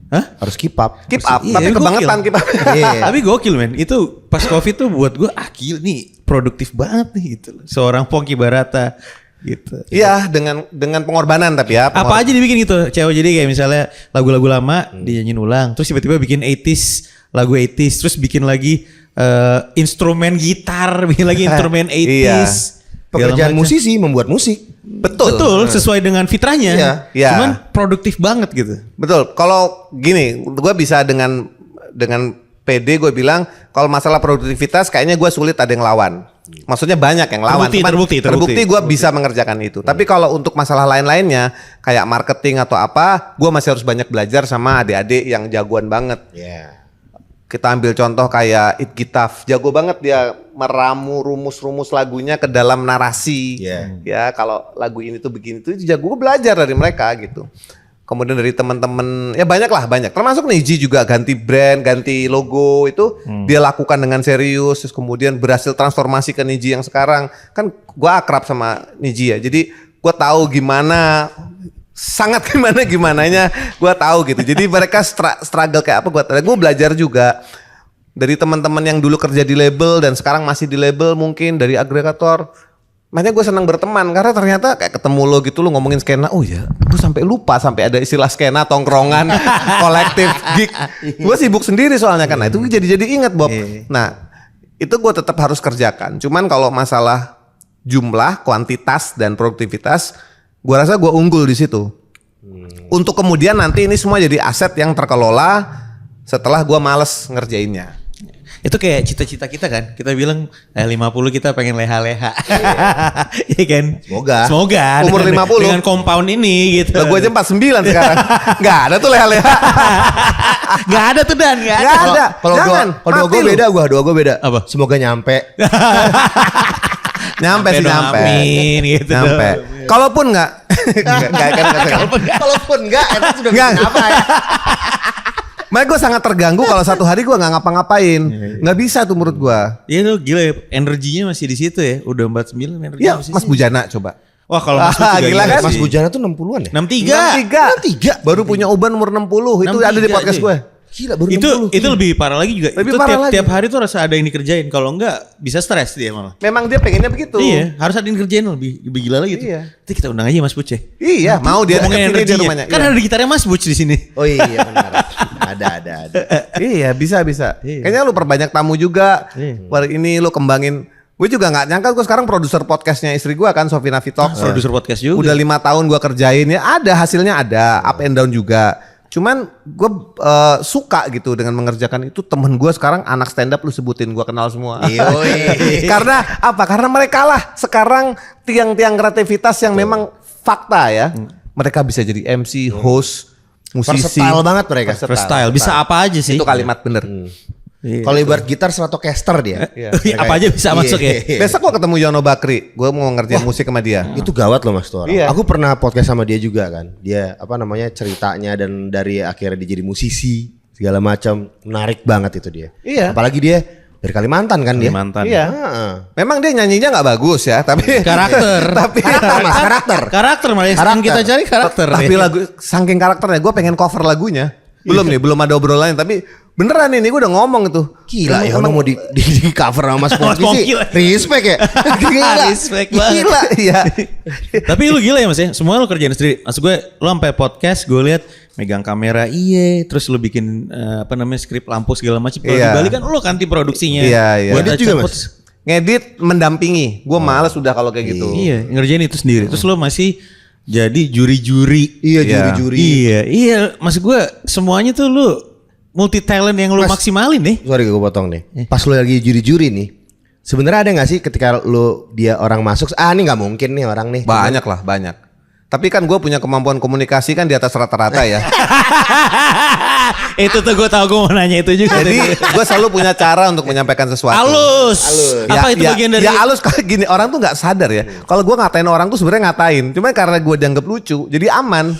Hah? Harus keep up. Keep up, Iya, tapi kebangetan keep up. Tapi gokil men, itu pas Covid tuh buat gue gila nih produktif banget nih gitu loh. Seorang Pongki Barata gitu. Iya, dengan pengorbanan tapi ya. Apa aja dibikin gitu, cewek, jadi kayak misalnya lagu-lagu lama dinyanyiin ulang, terus tiba-tiba bikin 80s, lagu 80s, terus bikin lagi instrumen gitar, bikin lagi instrumen 80s. Pekerjaan musisi membuat musik. Betul, sesuai dengan fitrahnya. Iya. Cuman produktif banget gitu. Betul. Kalau gini, gue bisa dengan PD gue bilang kalau masalah produktivitas kayaknya gue sulit ada yang lawan. Maksudnya banyak yang lawan. Terbukti gue bisa mengerjakan itu. Tapi kalau untuk masalah lain-lainnya kayak marketing atau apa, gue masih harus banyak belajar sama adik-adik yang jagoan banget. Kita ambil contoh kayak It Gitaf, jago banget dia meramu rumus-rumus lagunya ke dalam narasi. Ya kalau lagu ini tuh begini tuh jago, gue belajar dari mereka gitu. Kemudian dari teman-teman, ya banyak. Termasuk Niji juga ganti brand, ganti logo itu dia lakukan dengan serius. Terus kemudian berhasil transformasi ke Niji yang sekarang. Kan gue akrab sama Niji ya, jadi gue tahu gimana. Sangat gimananya gue tahu gitu. Jadi mereka struggle kayak apa gue belajar juga dari teman-teman yang dulu kerja di label dan sekarang masih di label, mungkin dari agregator. Makanya gue senang berteman karena ternyata kayak ketemu lo gitu, lo ngomongin skena, oh ya gue sampai lupa sampai ada istilah skena, tongkrongan, kolektif, gig. Gue sibuk sendiri soalnya kan. Nah, itu jadi ingat Bob. Nah itu gue tetap harus kerjakan. Cuman kalau masalah jumlah, kuantitas dan produktivitas, gue rasa gue unggul di situ. Untuk kemudian nanti ini semua jadi aset yang terkelola setelah gue males ngerjainnya. Itu kayak cita-cita kita kan. Kita bilang 50 kita pengen leha-leha. Iya kan? Semoga. Umur 50. Dengan compound ini gitu. Lah gue aja 49 sekarang. Gak ada tuh leha-leha. Gak ada tuh Dan. Gak ada. Kalau gue beda, gue beda. Apa? Semoga nyampe. Nyampe. Amin gitu. Nyampe. Kalaupun enggak. Kalaupun enggak, itu sudah apa ya? Makanya gue sangat terganggu kalau satu hari gue nggak ngapa-ngapain. Nggak bisa tuh menurut gue. Iya tuh gila ya, energinya masih di situ ya. Udah 49 energinya. Iya, masih Mas Bujana coba. Wah kalau Mas Bujana gila kan? Mas Bujana tuh 60-an ya? 63. Baru punya uban umur 60. Itu ada di podcast gue. Gila baru itu lebih parah lagi juga. Lebih itu parah tiap hari tuh rasa ada yang dikerjain. Kalau enggak bisa stres dia malah. Memang dia pengennya begitu. Iya, harus ada yang dikerjain lebih gila lagi tuh. Iya. Nanti kita undang aja Mas Buc ya. Iya, mau dia ngomongin di energinya. rumahnya. Kan ada gitarnya Mas Buc di sini. Oh iya benar. Ada. Iya, bisa. Kayaknya lu perbanyak tamu juga. Hari ini lu kembangin. Gue juga nggak nyangka gue sekarang produser podcastnya istri gue kan, Sofina Vitok. Produser podcast juga. Udah 5 tahun gue kerjain ya, ada hasilnya, ada up and down juga. Cuman gue suka gitu dengan mengerjakan itu. Temen gue sekarang anak stand up lu sebutin, gue kenal semua. Karena apa? Karena mereka lah sekarang tiang-tiang kreativitas yang memang fakta ya. Mereka bisa jadi MC, host, musisi. Versatile banget mereka. Freestyle, bisa apa aja sih. Itu kalimat bener. Kalau ibarat gitar Stratocaster dia. Apa aja bisa masuk ya. Besok gue ketemu Yono Bakri, gue mau ngerjain musik sama dia. Itu gawat loh Mas tuh orang. Iya. Aku pernah podcast sama dia juga kan. Dia ceritanya dan dari akhirnya dia jadi musisi segala macam, menarik banget itu dia. Iya. Apalagi dia dari Kalimantan kan dia. Kalimantan. Iya. Memang dia nyanyinya nggak bagus ya, tapi Karakter. Karakter malah yang kita cari karakter. Tapi lagu saking karakternya, gue pengen cover lagunya. Belum ada obrolan, tapi beneran ini gue udah ngomong itu. Gila ya mau di cover sama Mas Pongki sih. Respect ya. Respect banget. Gila ya. Tapi lu gila ya Mas ya. Semua lu kerjain sendiri. Maksud gue lu sampai podcast gue lihat megang kamera terus lu bikin skrip lampu segala macam. Kalau di Bali kan lu kan tim produksinya. Iya. Ngedit juga Mas. Ngedit mendampingi. Gue males udah kalau kayak gitu. Iya, ngerjain itu sendiri. Terus lu masih jadi juri-juri. Iya, juri-juri. Iya. Maksud gue semuanya tuh lu multi talent yang lu maksimalin nih. Sorry gue potong nih. Pas lu lagi juri-juri nih, sebenarnya ada nggak sih ketika dia orang masuk, ini nggak mungkin nih orang nih. Banyak lah, banyak. Tapi kan gue punya kemampuan komunikasi kan di atas rata-rata ya. Itu tuh gue tahu, gue mau nanya itu juga. Jadi gue selalu punya cara untuk menyampaikan sesuatu. Halus. Apa itu bagian dari? Ya halus kayak gini, orang tuh nggak sadar ya. Kalau gue ngatain orang tuh sebenarnya ngatain. Cuma karena gue dianggap lucu, jadi aman.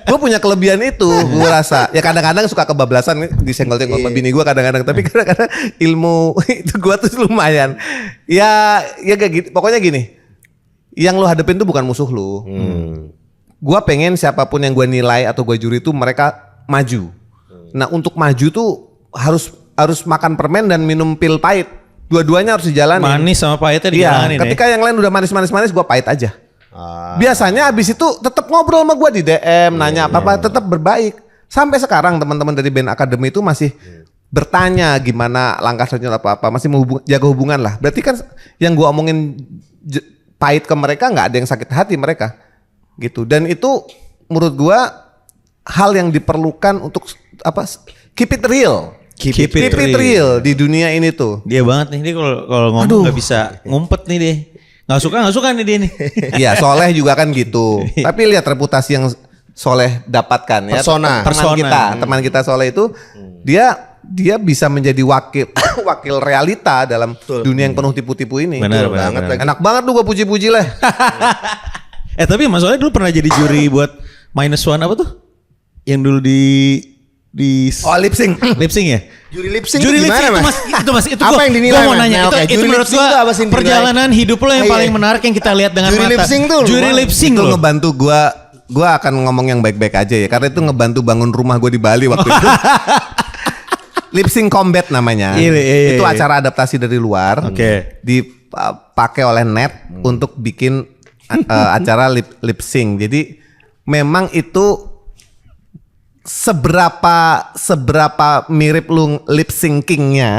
Gue punya kelebihan itu, gue rasa. Ya kadang-kadang suka kebablasan disenggol-senggol sama bini gue kadang-kadang. Tapi kadang-kadang ilmu itu gue tuh lumayan. Ya kayak gitu. Pokoknya gini. Yang lo hadepin tuh bukan musuh lo. Gue pengen siapapun yang gue nilai atau gue juri tuh mereka maju. Nah untuk maju tuh harus makan permen dan minum pil pahit. Dua-duanya harus dijalani. Manis sama pahitnya Iya. dijalanin. Ketika yang lain udah manis-manis, gue pahit aja. Biasanya abis itu tetap ngobrol sama gue di DM, nanya apa-apa, tetap berbaik. Sampai sekarang teman-teman dari band Academy itu masih bertanya gimana langkah selanjutnya apa-apa, masih mau jaga hubungan lah. Berarti kan yang gue omongin pahit ke mereka nggak ada yang sakit hati mereka gitu. Dan itu menurut gua hal yang diperlukan untuk apa, keep it real. Keep it real di dunia ini tuh. Dia banget nih, dia kalau ngomong nggak bisa ngumpet nih deh. Nggak suka nih dia nih. Iya, Soleh juga kan gitu. Tapi lihat reputasi yang Soleh dapatkan ya. Teman kita Soleh itu dia bisa menjadi wakil realita dalam dunia yang penuh tipu-tipu ini. Benar. Enak banget lu gue puji-puji lah. Tapi Mas Soleh dulu pernah jadi juri buat Minus One apa tuh? Yang dulu di lip sync. Lip sync ya? Juri lip sync gimana Mas? Itu apa yang dinilai? Gua mau nanya itu menurut gua perjalanan hidup lo yang paling menarik yang kita lihat dengan juri mata. Lip sync tuh, juri lip sync itu lo ngebantu gua akan ngomong yang baik-baik aja ya, karena itu ngebantu bangun rumah gue di Bali waktu itu. Lip sync combat namanya. Itu acara adaptasi dari luar. Dipakai oleh net untuk bikin acara lip sync. Jadi memang itu seberapa mirip lu lip syncingnya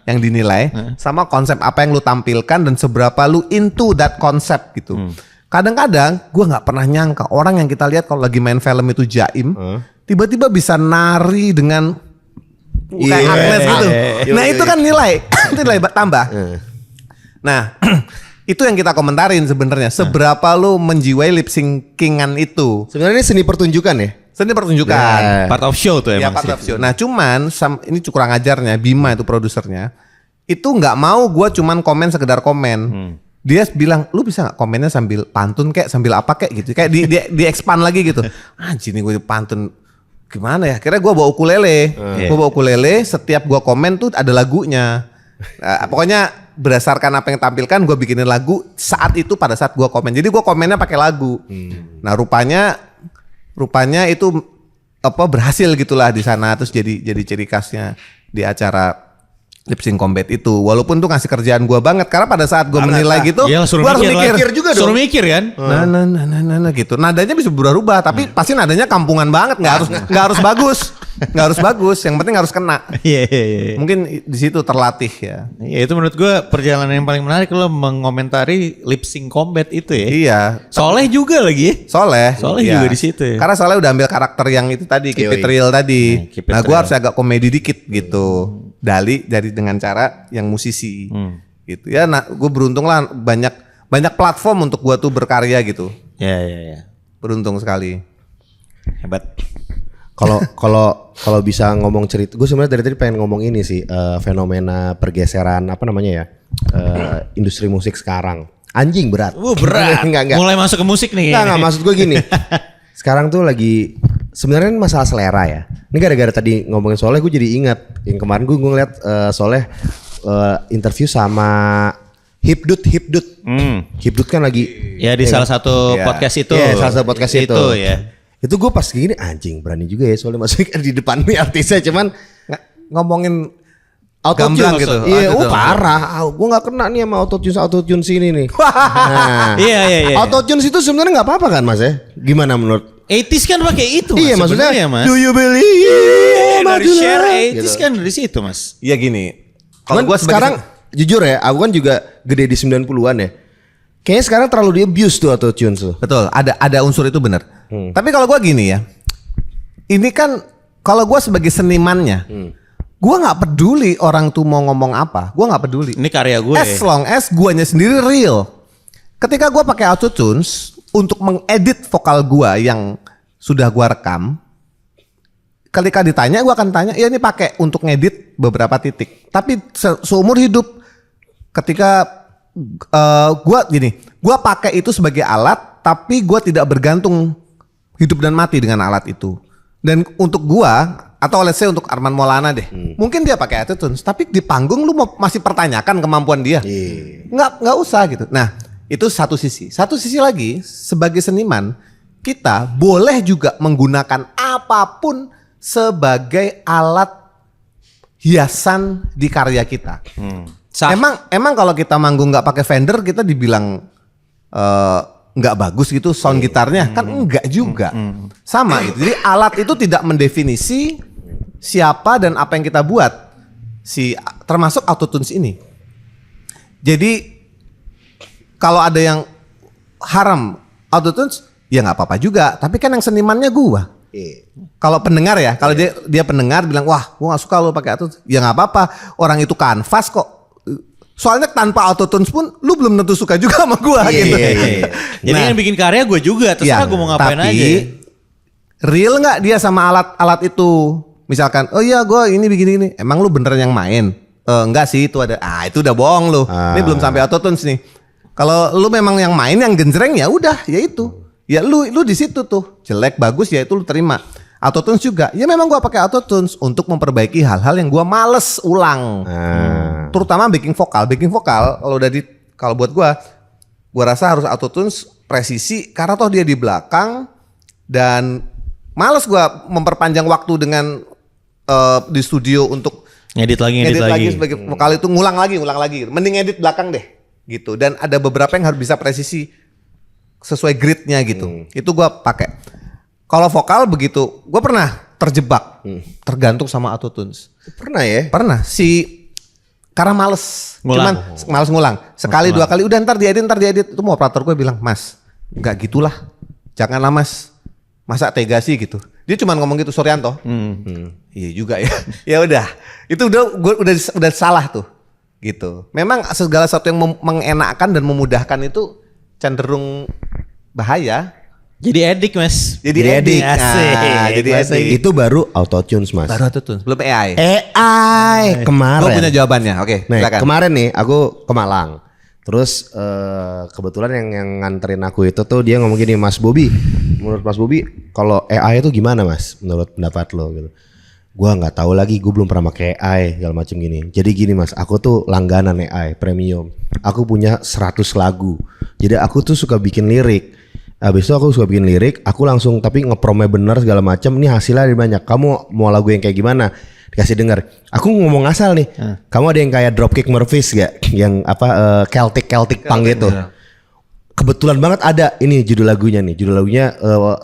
yang dinilai sama konsep apa yang lu tampilkan dan seberapa lu into that concept gitu. Kadang-kadang gue nggak pernah nyangka orang yang kita lihat kalau lagi main film itu jaim, tiba-tiba bisa nari dengan kayak Agnes gitu. Nah itu kan nilai tambah. Nah itu yang kita komentarin sebenarnya. Seberapa lu menjiwai lip syncingan itu. Sebenarnya ini seni pertunjukan ya? Seni pertunjukan. Part of show tuh emang. Ya, part of show. Nah cuman ini kurang ajarnya Bima itu produsernya. Itu nggak mau gue cuman komen sekedar komen. Dia bilang lu bisa nggak komennya sambil pantun kayak sambil apa kayak gitu. Kayak di expand lagi gitu. Anjir nih gue pantun. Gimana ya? Akhirnya gue bawa ukulele. Gue bawa ukulele. Setiap gue komen tuh ada lagunya. Nah, pokoknya berdasarkan apa yang tampilkan gue bikinin lagu saat itu pada saat gue komen. Jadi gue komennya pakai lagu. Nah rupanya itu berhasil gitulah di sana, terus jadi ciri khasnya di acara lip sync combat itu. Walaupun tuh ngasih kerjaan gue banget karena pada saat gue menilai gitu gue harus mikir juga dong. Suruh mikir kan? Nah gitu. Nadanya bisa berubah tapi pasti nadanya kampungan banget, nggak harus bagus. Nggak harus bagus, yang penting harus kena. Iya. Mungkin di situ terlatih ya. Iya itu menurut gue perjalanan yang paling menarik lo mengomentari lip sync combat itu ya. Iya. Soleh juga lagi ya. Soleh juga di situ ya. Karena Soleh udah ambil karakter yang itu tadi, keep it real tadi. Nah gue harus agak komedi dikit gitu. Dari dengan cara yang musisi gitu ya. Nah gue beruntung lah banyak platform untuk gue tuh berkarya gitu. Iya. Beruntung sekali. Hebat. Kalau bisa ngomong cerita, gue sebenarnya dari tadi pengen ngomong ini sih, fenomena pergeseran apa namanya ya, industri musik sekarang. Anjing berat. Berat. Enggak. Mulai masuk ke musik nih. Enggak, maksud gue gini. Sekarang tuh lagi sebenarnya masalah selera ya. Ini gara-gara tadi ngomongin Soleh, gue jadi ingat yang kemarin gue ngeliat Soleh interview sama Hipdut. Hipdut kan lagi ya di salah satu podcast itu. Iya, salah satu podcast itu. Ya. Itu gue pas gini anjing berani juga ya soalnya masuk di depan nih artisnya cuman ngomongin autotune gitu. Iya, parah. Gue nggak kena nih sama autotune sini nih. Nah, iya. Autotune itu sebenarnya nggak apa-apa kan Mas ya? Gimana menurut? 80s kan pakai itu. Iya maksudnya. Mas. Do you believe? Dari share 80s kan dari situ Mas. Iya gini. Kalau gue sekarang jujur ya, aku kan juga gede di 90-an ya. Kayaknya sekarang terlalu di abuse tuh autotune tuh. Betul, ada unsur itu benar. Tapi kalau gue gini ya, ini kan kalau gue sebagai senimannya, gue nggak peduli orang tuh mau ngomong apa, gue nggak peduli. Ini karya gue. As long as guanya sendiri real. Ketika gue pakai autotunes, untuk mengedit vokal gua yang sudah gua rekam, ketika ditanya gua akan tanya, ya ini pakai untuk ngedit beberapa titik. Tapi seumur hidup ketika gua pakai itu sebagai alat, tapi gua tidak bergantung hidup dan mati dengan alat itu. Dan untuk gua atau let's say untuk Arman Maulana deh, mungkin dia pakai autotunes, tapi di panggung lu masih pertanyakan kemampuan dia. Nggak usah gitu. Nah, itu satu sisi. Satu sisi lagi, sebagai seniman, kita boleh juga menggunakan apapun sebagai alat hiasan di karya kita. Emang kalau kita manggung nggak pakai Fender, kita dibilang nggak bagus gitu sound gitarnya, kan enggak juga. Sama gitu. Jadi alat itu tidak mendefinisi siapa dan apa yang kita buat, termasuk autotunes ini. Jadi kalau ada yang haram autotunes, ya nggak apa-apa juga. Tapi kan yang senimannya gua. Kalau pendengar ya, kalau dia pendengar bilang, wah gua nggak suka lo pakai autotunes, ya nggak apa-apa. Orang itu kanvas kok. Soalnya tanpa autotunes pun lu belum tentu suka juga sama gua gitu. Jadi yang bikin karya gue juga, terserah gue mau ngapain aja. Tapi real nggak dia sama alat itu? Misalkan, oh iya gue ini begini. Emang lu beneran yang main? Enggak sih, itu ada. Itu udah bohong lu. Ini belum sampai autotunes nih. Kalau lu memang yang main yang genjreng, ya udah, ya itu. Ya lu di situ tuh. Jelek bagus ya itu lu terima. Autotunes juga. Ya memang gua pakai autotunes untuk memperbaiki hal-hal yang gua males ulang. Terutama backing vokal. Backing vokal kalau buat gua rasa harus autotunes presisi karena toh dia di belakang dan males gua memperpanjang waktu dengan di studio untuk ngedit lagi sebagai vokal itu ngulang lagi. Mending edit belakang deh gitu. Dan ada beberapa yang harus bisa presisi sesuai gridnya gitu. Itu gua pakai. Kalau vokal begitu, gua pernah terjebak tergantung sama autotunes. Pernah ya? Pernah karena males. Cuman males ngulang. Sekali dua kali udah ntar diedit. Itu mau operator gue bilang, "Mas, nggak gitulah. Janganlah Mas. Masa tega sih gitu." Dia cuma ngomong gitu, Suryanto. Iya juga ya. Ya udah. Itu udah salah tuh. Gitu. Memang segala sesuatu yang mengenakan dan memudahkan itu cenderung bahaya. Jadi edik Mas. Jadi edik. Jadi edik. Itu baru autotunes Mas. Baru autotunes, belum AI. AI kemarin. Gue punya jawabannya. Oke, silakan. Kemarin nih aku ke Malang. Terus kebetulan yang nganterin aku itu tuh dia ngomong gini, Mas Bobby, menurut Mas Bobby kalau AI itu gimana Mas menurut pendapat lo gitu. Gua nggak tahu lagi, gue belum pernah pakai AI segala macam gini. Jadi gini Mas, aku tuh langganan AI premium. Aku punya 100 lagu. Jadi aku tuh suka bikin lirik. Habis itu aku suka bikin lirik, aku langsung tapi ngepromnya bener segala macam. Ini hasilnya ada banyak. Kamu mau lagu yang kayak gimana? Dikasih denger. Aku ngomong asal nih. Kamu ada yang kayak Dropkick Murphys gak? Yang Celtic punk gitu. Ya. Kebetulan banget ada ini judul lagunya nih. Judul lagunya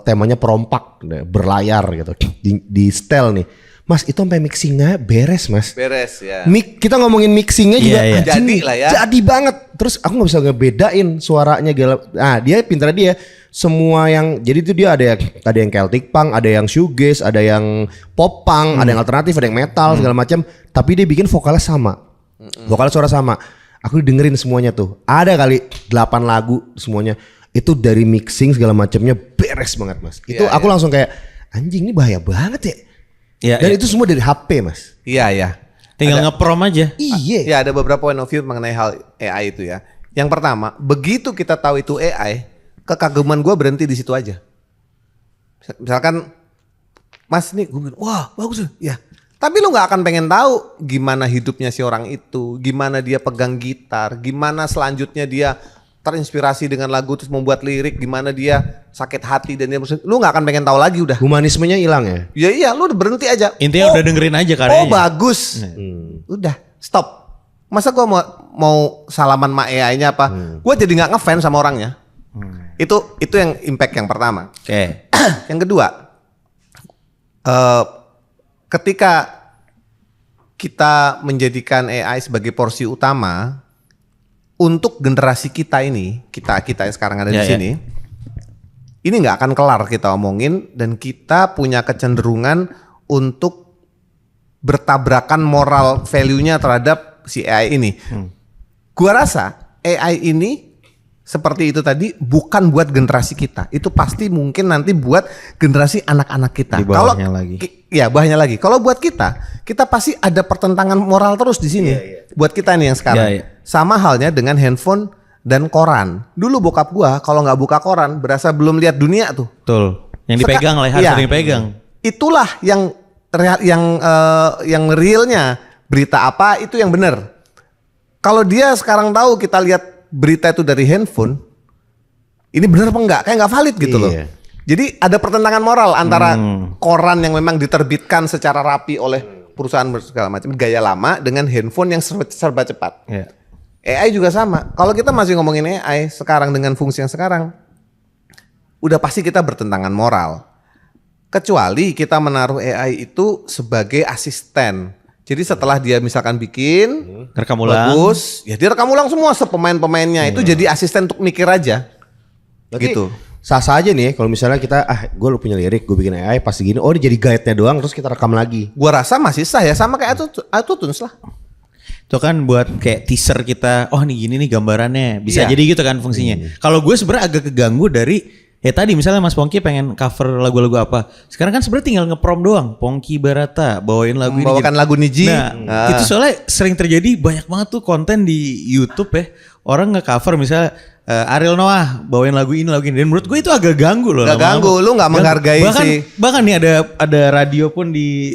temanya perompak, berlayar gitu. Di setel nih. Mas itu sampai mixingnya beres Mas. Beres ya. Kita ngomongin mixingnya juga jadi lah ya. Jadi banget. Terus aku nggak bisa ngebedain suaranya. Nah dia pintar dia. Semua yang jadi itu dia ada yang Celtic punk, ada yang shoegaze, ada yang pop punk, ada yang alternatif, ada yang metal segala macam. Tapi dia bikin vokalnya sama, vokalnya suara sama. Aku dengerin semuanya tuh. Ada kali 8 lagu semuanya. Itu dari mixing segala macamnya beres banget Mas. Itu aku langsung kayak anjing ini bahaya banget ya. Dan itu semua dari HP Mas. Iya. Tinggal ngeprom aja. Iya. Ya ada beberapa point of view mengenai hal AI itu ya. Yang pertama, begitu kita tahu itu AI, kekaguman gue berhenti di situ aja. Misalkan, Mas nih, gue bilang, wah bagus ya. Tapi lu nggak akan pengen tahu gimana hidupnya si orang itu, gimana dia pegang gitar, gimana selanjutnya dia terinspirasi dengan lagu terus membuat lirik, gimana dia sakit hati dan dia lu nggak akan pengen tahu lagi udah. Humanismenya hilang ya? Iya, lu udah berhenti aja. Intinya udah dengerin aja karyanya. Oh bagus, udah stop. Masa gue mau salaman sama AI-nya apa? Gue jadi nggak ngefans sama orangnya. Itu yang impact yang pertama. Oke. Yang kedua, ketika kita menjadikan AI sebagai porsi utama untuk generasi kita ini, kita yang sekarang ada di sini, ini nggak akan kelar kita omongin dan kita punya kecenderungan untuk bertabrakan moral value-nya terhadap si AI ini. Gua rasa AI ini seperti itu tadi bukan buat generasi kita. Itu pasti mungkin nanti buat generasi anak-anak kita. Di bawahnya lagi. Ya, bawahnya lagi. Kalau buat kita pasti ada pertentangan moral terus di sini. Buat kita nih yang sekarang. Sama halnya dengan handphone dan koran. Dulu bokap gua kalau nggak buka koran berasa belum lihat dunia tuh. Betul. Yang dipegang lah, harus dipegang. Itulah yang realnya, berita apa itu yang benar. Kalau dia sekarang tahu kita lihat berita itu dari handphone, ini benar apa enggak? Kayak nggak valid gitu loh. Jadi ada pertentangan moral antara koran yang memang diterbitkan secara rapi oleh perusahaan segala macam gaya lama dengan handphone yang serba cepat. AI juga sama. Kalau kita masih ngomongin AI sekarang dengan fungsi yang sekarang, udah pasti kita bertentangan moral. Kecuali kita menaruh AI itu sebagai asisten. Jadi setelah dia misalkan bikin rekam ulang, bagus, ya dia rekam ulang semua pemain-pemainnya itu jadi asisten untuk mikir aja. Berarti gitu. Sah-sah aja nih kalau misalnya kita gue lu punya lirik, gue bikin AI pasti gini, oh dia jadi guide-nya doang terus kita rekam lagi. Gua rasa masih sah ya, sama kayak Autotunes lah. itu kan buat kayak teaser kita, oh nih gini nih gambarannya, bisa jadi gitu kan fungsinya. Kalau gue sebenarnya agak keganggu dari tadi misalnya Mas Pongki pengen cover lagu-lagu apa. Sekarang kan sebenarnya tinggal nge-prom doang. Pongki Barata bawain lagu ini. Bawakan lagu Niji. Nah, itu soalnya sering terjadi banyak banget tuh konten di YouTube ya. Orang nge-cover misalnya Ariel Noah bawain lagu ini. Dan menurut gue itu agak ganggu loh. Gak ganggu, lu gak menghargai sih. Bahkan nih ada radio pun di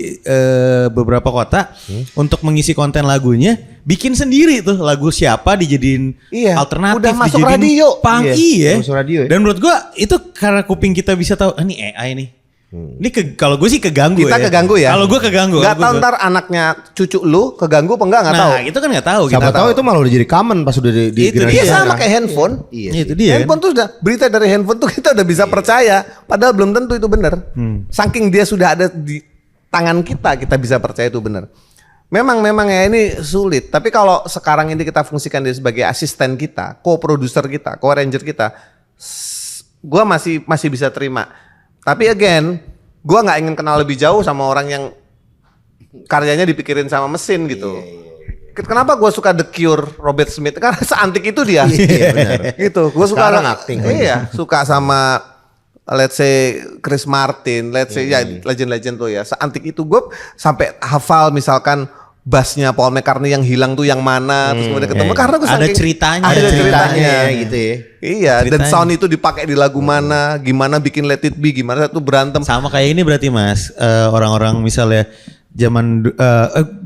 beberapa kota untuk mengisi konten lagunya. Bikin sendiri tuh lagu siapa dijadiin alternatif, udah masuk dijadiin radio. punk Masuk radio ya. Dan menurut gua itu karena kuping kita bisa tahu ini AI nih. Ini kalau gue sih keganggu. Kita keganggu ya. Kalau gue keganggu. Gak tahu ntar anaknya cucu lu keganggu apa enggak, tahu. Nah itu kan gak tahu. Siapa tahu itu malah udah jadi common pas udah di itu dia sama kayak handphone. Iya itu dia. Handphone tuh udah berita dari handphone tuh kita udah bisa percaya. Padahal belum tentu itu benar. Saking dia sudah ada di tangan kita bisa percaya itu benar. Memang ya ini sulit. Tapi kalau sekarang ini kita fungsikan dia sebagai asisten kita, co-producer kita, co-arranger kita, gue masih bisa terima. Tapi again, gue nggak ingin kenal lebih jauh sama orang yang karyanya dipikirin sama mesin gitu. Kenapa gue suka The Cure, Robert Smith? Karena seantik itu dia. Gitu. Gue suka acting. Iya, suka sama let's say Chris Martin, let's say ya legend-legend tuh ya. Seantik itu gue sampai hafal misalkan bassnya Paul McCartney yang hilang tuh yang mana, terus kemudian ketemu karena gue ada ceritanya. Ada ceritanya gitu ya. Iya, ceritanya. Dan sound itu dipakai di lagu mana, gimana bikin Let It Be, gimana satu berantem. Sama kayak ini berarti Mas, orang-orang misalnya zaman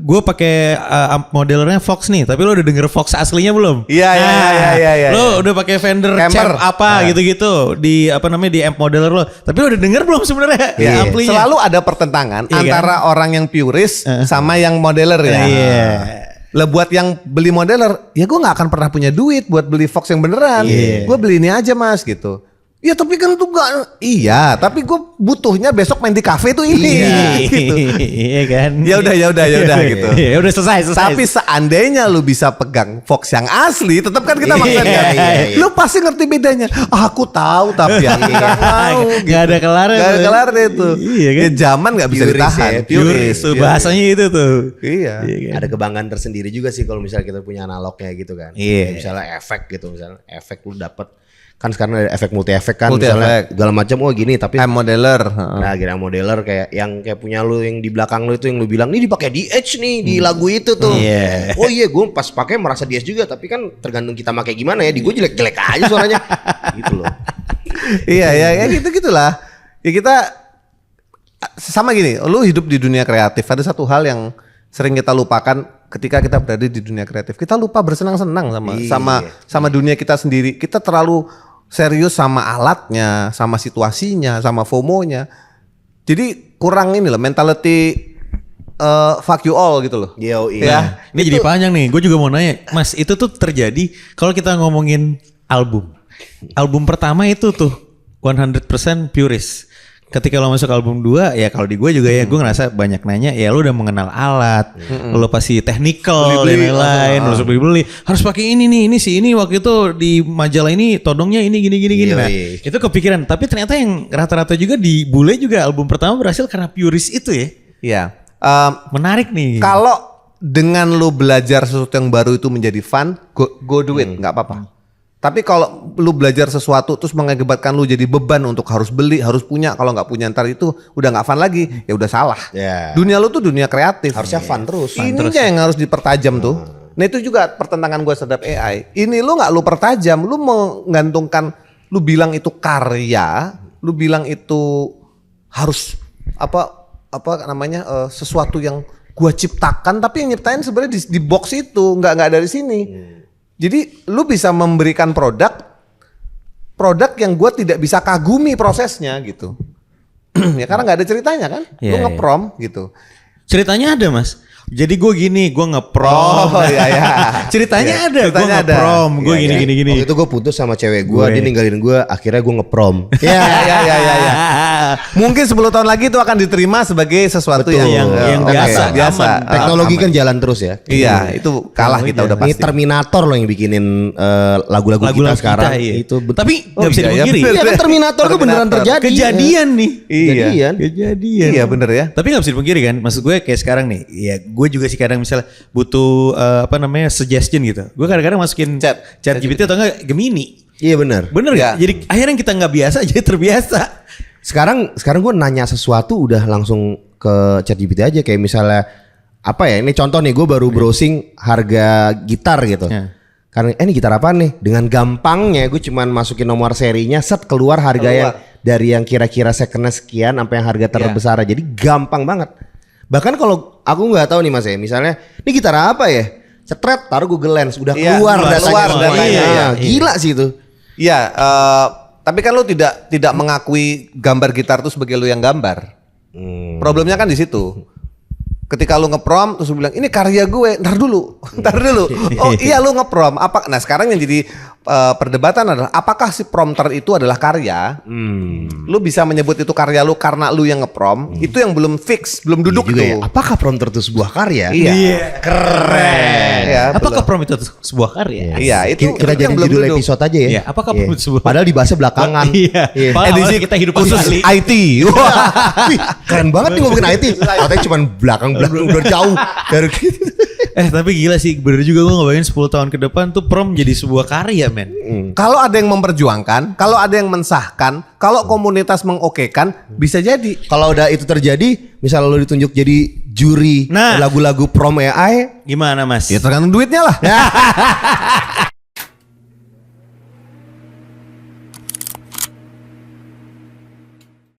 gue pakai amp modelernya Fox nih, tapi lo udah denger Fox aslinya belum? Iya. Lo udah pakai Fender Champ apa gitu-gitu di di amp modeler lo, tapi lo udah denger belum sebenarnya? Amplinya? Selalu ada pertentangan antara orang yang purist sama yang modeler ya. Lah buat yang beli modeler, ya gue nggak akan pernah punya duit buat beli Fox yang beneran. Gue beli ini aja mas gitu. Ya tapi kan tuh gak, iya tapi gue butuhnya besok main di kafe tuh ini gitu. Iya kan. Ya udah gitu. Ya udah selesai. Tapi seandainya lu bisa pegang Fox yang asli, tetap kan kita maksain kan. Lu pasti ngerti bedanya. Aku tahu tapi aku nggak mau. Gak ada kelar. Gak ada kelar itu. Iya kan. Ya, zaman nggak bisa ditahan. Purist. Bahasanya itu tuh. Iya. Ada kebanggaan tersendiri juga sih kalau misalnya kita punya analognya gitu kan. Misalnya efek gitu, misalnya efek lu dapet. Kan sekarang ada efek multi efek kan, misalnya segala macam gini tapi amp modeler. Nah, kira modeler kayak yang kayak punya lu yang di belakang lu itu yang lu bilang ini dipakai di Edge nih di lagu itu tuh. Oh iya, gue pas pakai merasa di Edge juga, tapi kan tergantung kita pakai gimana ya. Di gue jelek-jelek aja suaranya. Gitu loh. Iya gitu-gitulah. Ya kita sama gini, lu hidup di dunia kreatif, ada satu hal yang sering kita lupakan ketika kita berada di dunia kreatif. Kita lupa bersenang-senang sama dunia kita sendiri. Kita terlalu serius sama alatnya, sama situasinya, sama FOMO-nya. Jadi kurang ini loh mentality fuck you all gitu loh. Ya, ini jadi panjang nih. Gue juga mau nanya, Mas, itu tuh terjadi kalau kita ngomongin album. Album pertama itu tuh 100% purist. Ketika lo masuk album 2, ya kalau di gue juga ya gue ngerasa banyak nanya, ya lo udah mengenal alat, lo pasti technical dan lain-lain, lo beli harus pakai ini nih, ini waktu itu di majalah ini todongnya ini gini. Nah, itu kepikiran. Tapi ternyata yang rata-rata juga di bule juga album pertama berhasil karena purist itu ya. Iya. Menarik nih. Kalau dengan lo belajar sesuatu yang baru itu menjadi fun, go do it, nggak apa-apa. Tapi kalau lu belajar sesuatu terus mengakibatkan lu jadi beban untuk harus beli, harus punya, kalau nggak punya ntar itu udah nggak fun lagi, ya udah salah. Dunia lu tuh dunia kreatif. Harusnya fun terus. Ini yang harus dipertajam tuh. Nah itu juga pertentangan gue terhadap AI. Ini lu nggak lu pertajam, lu menggantungkan, lu bilang itu karya, lu bilang itu harus apa namanya sesuatu yang gua ciptakan, tapi yang nyiptain sebenarnya di box itu nggak dari sini. Jadi lu bisa memberikan produk yang gue tidak bisa kagumi prosesnya gitu. Ya karena nggak ada ceritanya kan, lu ngeprom gitu. Ceritanya ada mas. Jadi gue gini, gue ngeprom. Oh iya. Ceritanya ada, gue ngeprom. Gue gini. Waktu itu gue putus sama cewek gue, dia ninggalin gue, akhirnya gue ngeprom. Ya. Mungkin 10 tahun lagi itu akan diterima sebagai sesuatu yang biasa. Teknologi kan jalan terus ya. Iya, itu kalah kita udah pasti. Ini Terminator loh yang bikinin lagu-lagu kita sekarang. Itu tapi nggak bisa dipungkiri. Iya kan Terminator itu beneran terjadi. Kejadian nih. Kejadian. Iya Bener ya. Tapi nggak bisa dipungkiri kan. Maksud gue kayak sekarang nih. Ya gue juga sih kadang misalnya butuh suggestion gitu. Gue kadang-kadang masukin chat GPT atau enggak Gemini. Iya benar. Bener gak? Jadi akhirnya kita nggak biasa jadi terbiasa. Sekarang gue nanya sesuatu udah langsung ke ChatGPT aja, kayak misalnya apa ya, ini contoh nih, gue baru browsing harga gitar gitu. Karena ini gitar apa nih? Dengan gampangnya gue cuman masukin nomor serinya, set keluar harga yang dari yang kira-kira secondnya sekian sampai yang harga terbesar. Jadi gampang banget. Bahkan kalau aku nggak tahu nih mas ya, misalnya ini gitar apa ya? Cetret, taruh Google Lens, udah keluar datanya. Gila sih itu. Iya, tapi kan lu tidak mengakui gambar gitar itu sebagai lu yang gambar. Problemnya kan di situ. Ketika lu ngeprom terus lu bilang ini karya gue, ntar dulu. Oh iya lu ngeprom. Nah sekarang yang jadi perdebatan adalah apakah si prompter itu adalah karya? Lu bisa menyebut itu karya lu karena lu yang ngeprom. Itu yang belum fix, belum duduk tuh. Ya. Apakah prompter itu sebuah karya? Iya. Keren. Ya, apakah prompt itu sebuah karya? Iya, itu kita jadi judul episode aja ya. Iya, apakah prompt itu sebuah? Padahal dibahasnya belakangan. Iya. Edisi kita hidup khusus IT. Wah, keren banget nih ngomongin IT. Katanya cuma belakang udah jauh dari gitu. Tapi gila sih, bener juga gue ngebayangin 10 tahun ke depan tuh prom jadi sebuah karya men. Kalau ada yang memperjuangkan, kalau ada yang mensahkan, kalau komunitas mengokekan, bisa jadi. Kalau udah itu terjadi, misal lo ditunjuk jadi juri lagu-lagu prom AI, gimana mas? Ya tergantung duitnya lah.